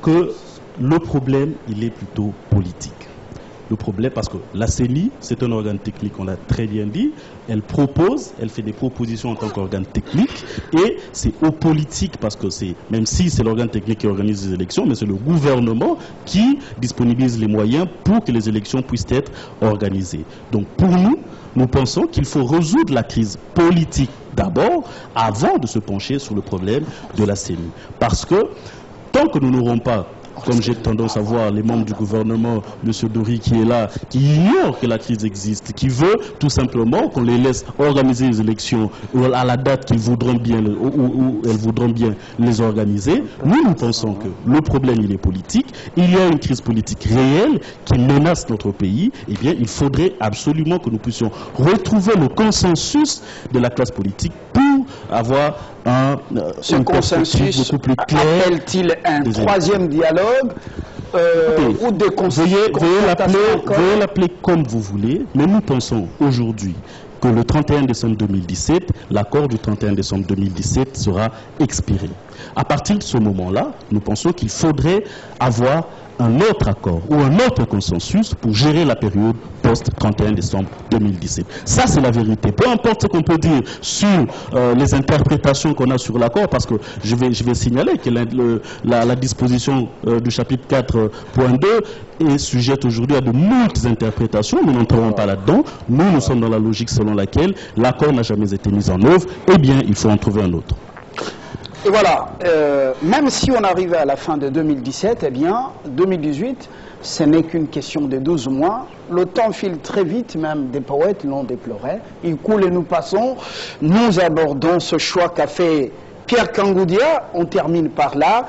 S5: que le problème, il est plutôt politique. Le problème, parce que la CENI, c'est un organe technique, on l'a très bien dit, elle propose, elle fait des propositions en tant qu'organe technique, et c'est aux politiques, parce que c'est, même si c'est l'organe technique qui organise les élections, mais c'est le gouvernement qui disponibilise les moyens pour que les élections puissent être organisées. Donc pour nous, nous pensons qu'il faut résoudre la crise politique d'abord, avant de se pencher sur le problème de la CENI. Parce que tant que nous n'aurons pas, comme j'ai tendance à voir les membres du gouvernement, M. Dori qui est là, qui ignore que la crise existe, qui veut tout simplement qu'on les laisse organiser les élections à la date qu'ils voudront bien, ou elles voudront bien les organiser. Nous pensons que le problème, il est politique. Il y a une crise politique réelle qui menace notre pays. Eh bien, il faudrait absolument que nous puissions retrouver le consensus de la classe politique pour avoir
S1: ce consensus beaucoup plus clair. Appelle-t-il un troisième dialogue ou des conseillers?
S5: Veuillez l'appeler comme vous voulez, mais nous pensons aujourd'hui que le 31 décembre 2017, l'accord du 31 décembre 2017 sera expiré. À partir de ce moment-là, nous pensons qu'il faudrait avoir un autre accord ou un autre consensus pour gérer la période post-31 décembre 2017. Ça, c'est la vérité. Peu importe ce qu'on peut dire sur les interprétations qu'on a sur l'accord, parce que je vais signaler que la disposition du chapitre 4.2 est sujette aujourd'hui à de multiples interprétations. Nous n'entrerons pas là-dedans. Nous sommes dans la logique selon laquelle l'accord n'a jamais été mis en œuvre. Eh bien, il faut en trouver un autre.
S1: Et voilà, même si on arrive à la fin de 2017, eh bien, 2018, ce n'est qu'une question de 12 mois. Le temps file très vite, même des poètes l'ont déploré. Il coule et nous passons. Nous abordons ce choix qu'a fait Pierre Kangoudia. On termine par là.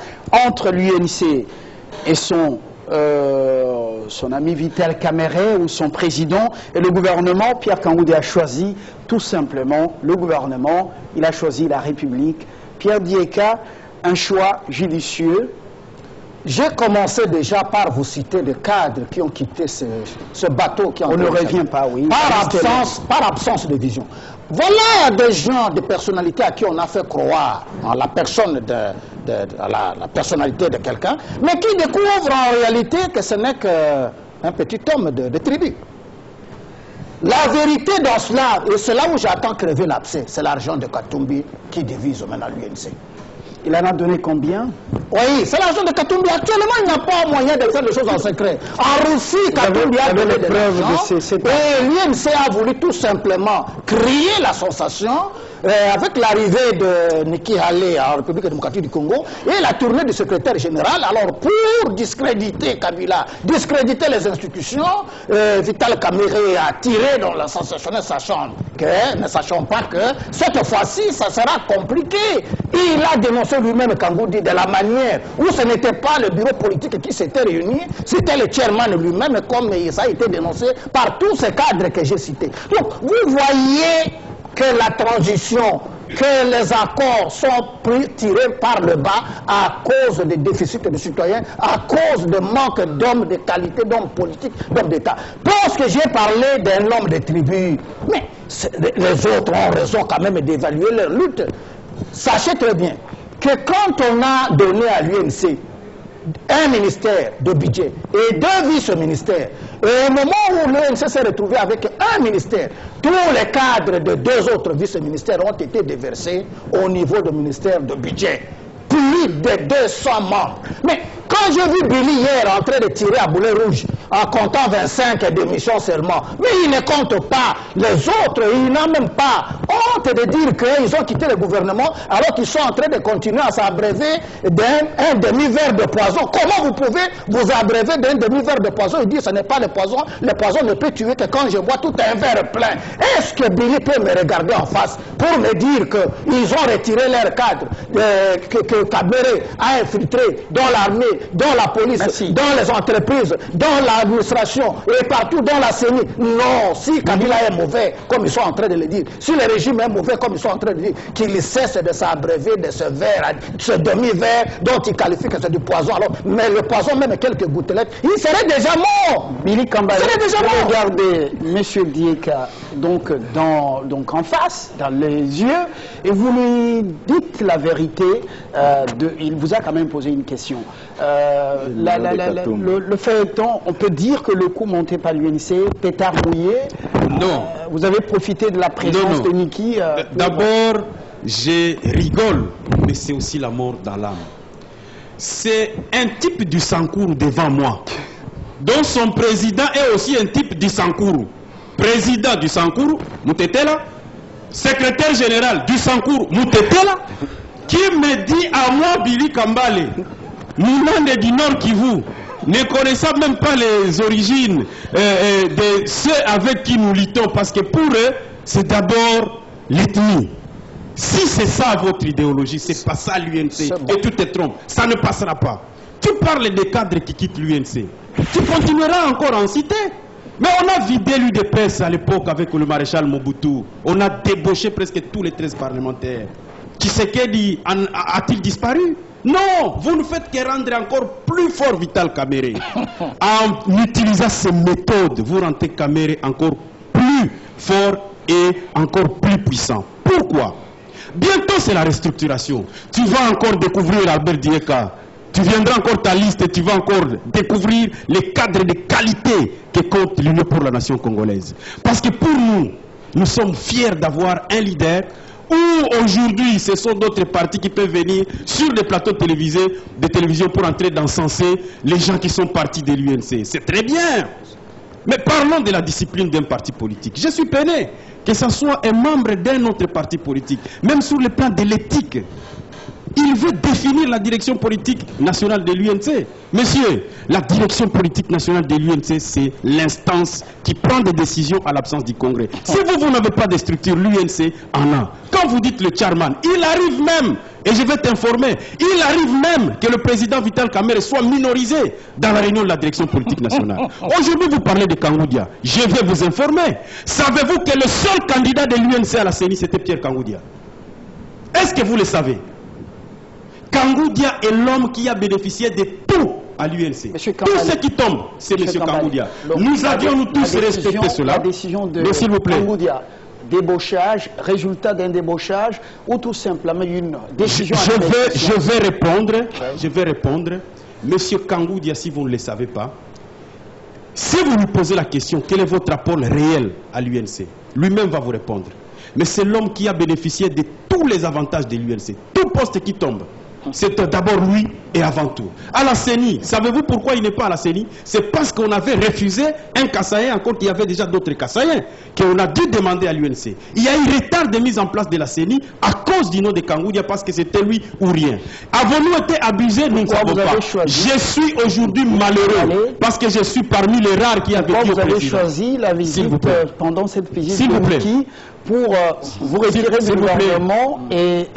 S1: Entre l'UNC et son ami Vital Kamerhe ou son président et le gouvernement, Pierre Kangoudia a choisi tout simplement le gouvernement. Il a choisi la République. Pierre Dieka, un choix judicieux.
S3: J'ai commencé déjà par vous citer des cadres qui ont quitté ce bateau qui
S1: on ne revient pas, oui.
S3: Par absence de vision. Voilà des gens, des personnalités à qui on a fait croire en la personne la personnalité de quelqu'un, mais qui découvrent en réalité que ce n'est qu'un petit homme de tribu. La vérité dans cela, et c'est là où j'attends crever l'abcès, c'est l'argent de Katumbi qui divise maintenant l'UNC.
S1: Il en a donné combien?
S3: Oui, c'est l'argent de Katumbi. Actuellement, il n'y a pas moyen de faire des choses en secret. En Russie, Katumbi a donné de l'argent et l'UNC a voulu tout simplement créer la sensation avec l'arrivée de Niki Halé en République démocratique du Congo et la tournée du secrétaire général, alors pour discréditer Kabila, discréditer les institutions, Vital Kamerhe a tiré dans la sensationnelle, ne sachant pas que cette fois-ci, ça sera compliqué. Il a dénoncé lui-même Kangoudi de la manière où ce n'était pas le bureau politique qui s'était réuni, c'était le chairman lui-même, comme ça a été dénoncé par tous ces cadres que j'ai cités. Donc, vous voyez que la transition, que les accords sont tirés par le bas à cause des déficits de citoyens, à cause de manque d'hommes de qualité, d'hommes politiques, d'hommes d'État. Parce que j'ai parlé d'un homme de tribu, mais les autres ont raison quand même d'évaluer leur lutte. Sachez très bien que quand on a donné à l'UNC un ministère de budget et 2 vice-ministères, et au moment où l'UNC s'est retrouvé avec un ministère, tous les cadres de 2 autres vice-ministères ont été déversés au niveau du ministère de budget. Plus de 200 membres. Mais quand j'ai vu Billy hier en train de tirer à boulet rouge, en comptant 25 démissions seulement, mais il ne compte pas les autres, il n'a même pas honte de dire qu'ils ont quitté le gouvernement alors qu'ils sont en train de continuer à s'abreuver d'un demi-verre de poison. Comment vous pouvez vous abreuver d'un demi-verre de poison et dire que ce n'est pas le poison ne peut tuer que quand je bois tout un verre plein. Est-ce que Billy peut me regarder en face pour me dire qu'ils ont retiré leur cadre, que Kamerhe a infiltré dans l'armée, dans la police, dans les entreprises, dans l'administration et partout dans la CENI? Non, si Kabila est mauvais, comme ils sont en train de le dire, si le régime est mauvais, comme ils sont en train de dire, qu'il cesse de s'abreuver de ce verre, ce demi-verre dont il qualifie que c'est du poison. Alors, mais le poison, même quelques gouttelettes, il serait déjà mort.
S1: Billy Kambale,
S3: déjà
S1: regardez M. Dieka donc en face, dans les yeux, et vous lui dites la vérité. Il vous a quand même posé une question. Le feuilleton, on peut dire que le coup monté par l'UNC, pétard mouillé.
S2: Non.
S1: Vous avez profité de la présence de Niki.
S2: D'abord, je rigole, mais c'est aussi la mort dans l'âme. C'est un type du Sankourou devant moi, dont son président est aussi un type du Sankourou. Président du Sankourou, Moutetela, secrétaire général du Sankourou, Moutetela, qui me dit à moi, Billy Kambale, Moulande du Nord Kivu, ne connaissant même pas les origines de ceux avec qui nous luttons, parce que pour eux, c'est d'abord l'ethnie. Si c'est ça votre idéologie, c'est pas ça l'UNC, et tu te trompes, ça ne passera pas. Tu parles des cadres qui quittent l'UNC, tu continueras encore à en citer. Mais on a vidé l'UDPS à l'époque avec le maréchal Mobutu. On a débauché presque tous les 13 parlementaires. Tshisekedi a-t-il disparu? Non, vous ne faites que rendre encore plus fort Vital Kamerhe. En utilisant ces méthodes, vous rendez Kamerhe encore plus fort et encore plus puissant. Pourquoi? Bientôt c'est la restructuration. Tu vas encore découvrir Albert Dieka. Tu viendras encore ta liste et tu vas encore découvrir les cadres de qualité que compte l'Union pour la nation congolaise. Parce que pour nous, nous sommes fiers d'avoir un leader où aujourd'hui ce sont d'autres partis qui peuvent venir sur des plateaux télévisés, de télévision pour entrer d'encenser les gens qui sont partis de l'UNC. C'est très bien. Mais parlons de la discipline d'un parti politique. Je suis peiné que ce soit un membre d'un autre parti politique, même sur le plan de l'éthique. Il veut définir la direction politique nationale de l'UNC. Monsieur, la direction politique nationale de l'UNC, c'est l'instance qui prend des décisions à l'absence du Congrès. Si vous n'avez pas de structure, l'UNC en a. Quand vous dites le chairman, il arrive même, et je vais t'informer, il arrive même que le président Vital Kamerhe soit minorisé dans la réunion de la direction politique nationale. Aujourd'hui, vous parlez de Kangoudia. Je vais vous informer. Savez-vous que le seul candidat de l'UNC à la CENI, c'était Pierre Kangoudia? Est-ce que vous le savez? Kangoudia est l'homme qui a bénéficié de tout à l'UNC. Tout ce qui tombe, c'est M. Kangoudia. Nous avions nous tous respecté cela.
S1: La décision de Kangoudia, débauchage, résultat d'un débauchage, ou tout simplement une décision...
S2: Je vais répondre. M. Kangoudia, si vous ne le savez pas, si vous lui posez la question, quel est votre apport réel à l'UNC, lui-même va vous répondre. Mais c'est l'homme qui a bénéficié de tous les avantages de l'UNC. Tout poste qui tombe, c'est d'abord lui et avant tout. À la CENI, savez-vous pourquoi il n'est pas à la CENI? C'est parce qu'on avait refusé un Kassaïen, encore qu'il y avait déjà d'autres Kassaïens, qu'on a dû demander à l'UNC. Il y a eu retard de mise en place de la CENI à cause du nom de Kangoudia, parce que c'était lui ou rien. Avons-nous été abusés? Nous ne savons pas. Je suis aujourd'hui malheureux, parce que je suis parmi les rares qui avaient vécu au président.
S1: Vous avez choisi la visite pendant cette visite de Niki pour vous retirer du gouvernement et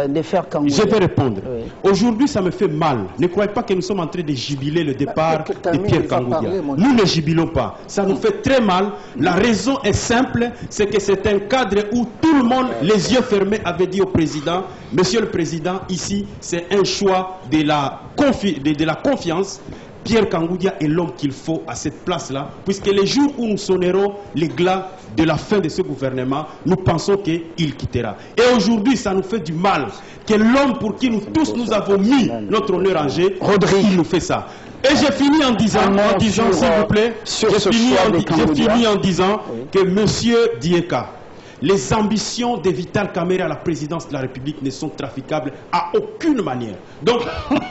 S1: les faire Kangoudia.
S2: Je vais répondre. Oui. Aujourd'hui, ça me fait mal. Ne croyez pas que nous sommes en train de jubiler le départ de Pierre Kangoudia. Nous ne jubilons pas. Ça nous fait très mal. La raison est simple, c'est que c'est un cadre où tout le monde, les yeux fermés, avait dit au président, Monsieur le Président, ici, c'est un choix de la confiance. Pierre Kangoudia est l'homme qu'il faut à cette place-là, puisque les jours où nous sonnerons les glas de la fin de ce gouvernement, nous pensons qu'il quittera. Et aujourd'hui, ça nous fait du mal que l'homme pour qui nous tous nous avons mis notre honneur en jeu, il nous fait ça. Et j'ai fini en disant, s'il vous plaît, j'ai fini en disant que Monsieur Dieka, les ambitions de Vital Kamerhe à la présidence de la République ne sont traficables à aucune manière. Donc,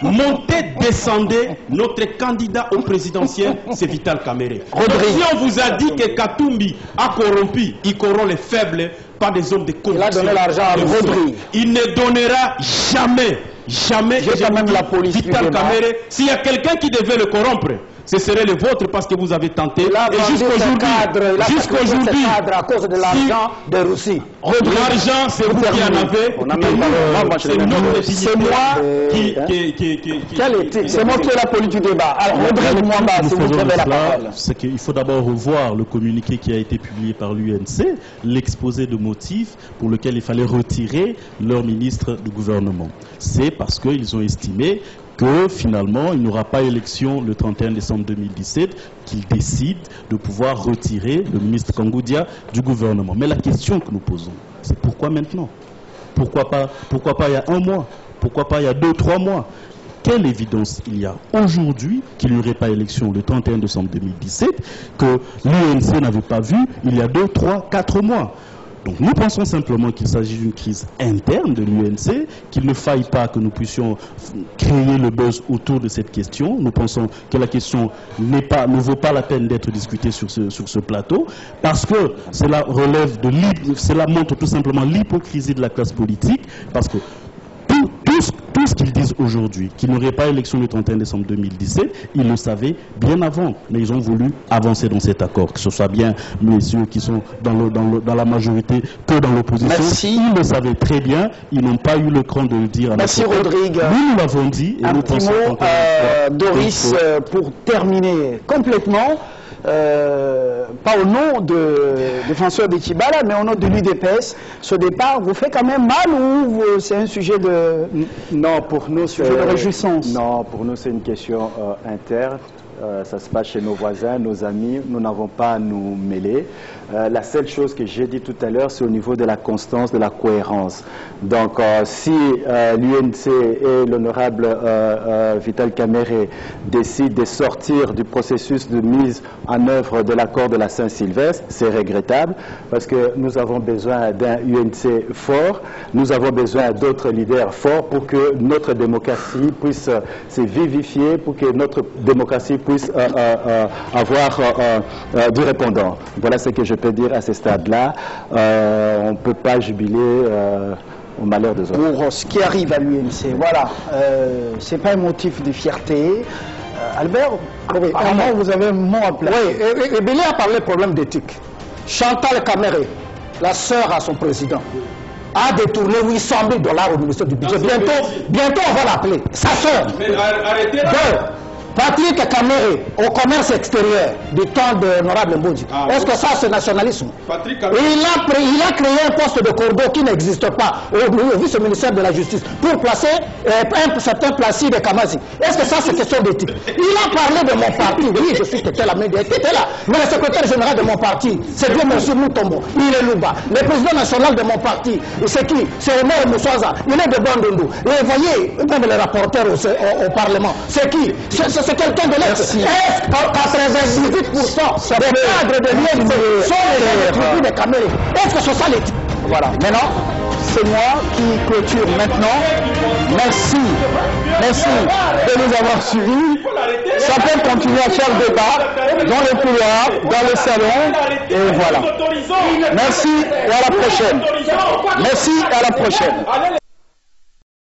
S2: montez, descendez, notre candidat au présidentiel, c'est Vital Kamerhe. Si on vous a dit que Katumbi a corrompu, il corrompt les faibles, pas des hommes de corruption.
S1: Il a donné l'argent à Rodrigue.
S2: Il ne donnera jamais,
S1: la police
S2: Vital Kamerhe. S'il y a quelqu'un qui devait le corrompre, ce serait le vôtre parce que vous avez tenté.
S1: Et jusqu'aujourd'hui, à cause de l'argent de Russie.
S2: L'argent, c'est vous qui en avez. C'est moi
S1: c'est moi qui ai la politique du débat. Alors, Rodrigue Mwamba, si vous avez la parole.
S5: C'est qu'il faut d'abord revoir le communiqué qui a été publié par l'UNC, l'exposé de motifs pour lequel il fallait retirer leur ministre du gouvernement. C'est parce qu'ils ont estimé que finalement, il n'y aura pas élection le 31 décembre 2017, qu'ils décident de pouvoir retirer le ministre Kangoudia du gouvernement. Mais la question que nous posons, c'est pourquoi maintenant? Pourquoi pas il y a un mois? Pourquoi pas il y a 2-3 mois? Quelle évidence il y a aujourd'hui qu'il n'y aurait pas élection le 31 décembre 2017, que l'UNC n'avait pas vu il y a 2, 3, 4 mois? Donc nous pensons simplement qu'il s'agit d'une crise interne de l'UNC, qu'il ne faille pas que nous puissions créer le buzz autour de cette question. Nous pensons que la question ne vaut pas la peine d'être discutée sur ce plateau, parce que cela cela montre tout simplement l'hypocrisie de la classe politique, parce que tout ce qu'ils disent aujourd'hui, qu'il n'y aurait pas élection le 31 décembre 2017, ils le savaient bien avant, mais ils ont voulu avancer dans cet accord, que ce soit bien messieurs qui sont dans la majorité que dans l'opposition. Ils le savaient très bien, ils n'ont pas eu le cran de le dire à
S1: Merci Rodrigue.
S5: Nous l'avons dit. Et
S1: un petit mot, Doris, pour terminer complètement. Pas au nom de François Bekibala, mais au nom de l'UDPS, ce départ vous fait quand même mal ou c'est un sujet de...
S4: Non, pour nous c'est
S1: de réjouissance.
S4: Non, pour nous c'est une question interne. Ça se passe chez nos voisins, nos amis, nous n'avons pas à nous mêler. La seule chose que j'ai dit tout à l'heure, c'est au niveau de la constance, de la cohérence. Donc, si l'UNC et l'honorable Vital Kamerhe décident de sortir du processus de mise en œuvre de l'accord de la Saint-Sylvestre, c'est regrettable parce que nous avons besoin d'un UNC fort, nous avons besoin d'autres leaders forts pour que notre démocratie puisse se vivifier, pour que notre démocratie puisse avoir du répondant. Voilà ce que je peux dire à ce stade-là. On ne peut pas jubiler au malheur des autres.
S1: Pour ce qui arrive à l'UNC, voilà, ce n'est pas un motif de fierté. Albert, vous avez un mot à placer.
S3: Oui, et Bélé a parlé de problème d'éthique. Chantal Kamerhe, la sœur à son président, a détourné 800 000 $ au ministère du Budget. Bientôt on va l'appeler. Sa sœur.
S2: Arrêtez là.
S3: Patrick Kamerhe, au commerce extérieur du temps de l'honorable Mbodji. Est-ce que ça c'est nationalisme? Il a créé un poste de corbeau qui n'existe pas au vice-ministère de la Justice pour placer un certain Placide Kamazi. Est-ce que ça c'est question d'éthique? Il a parlé de mon parti. Oui, je suis tête là, mais le secrétaire général de mon parti, c'est Dieu Monsieur Moutombo. Il est Louba. Le président national de mon parti, c'est qui? C'est Omer Moussaza. Il est de Bandundu. Et vous voyez, même les rapporteurs au Parlement, c'est qui? C'est quelqu'un de l'ex. 98% des cadres de l'UNC sont les tribus de Kamerhe. Est-ce que c'est ça l'éthique? Voilà. Maintenant,
S1: c'est moi qui clôture maintenant. Merci de nous avoir suivis. Ça peut continuer à faire débat dans les couloirs, dans les salons, et voilà. Merci et à la prochaine. Merci et à la prochaine.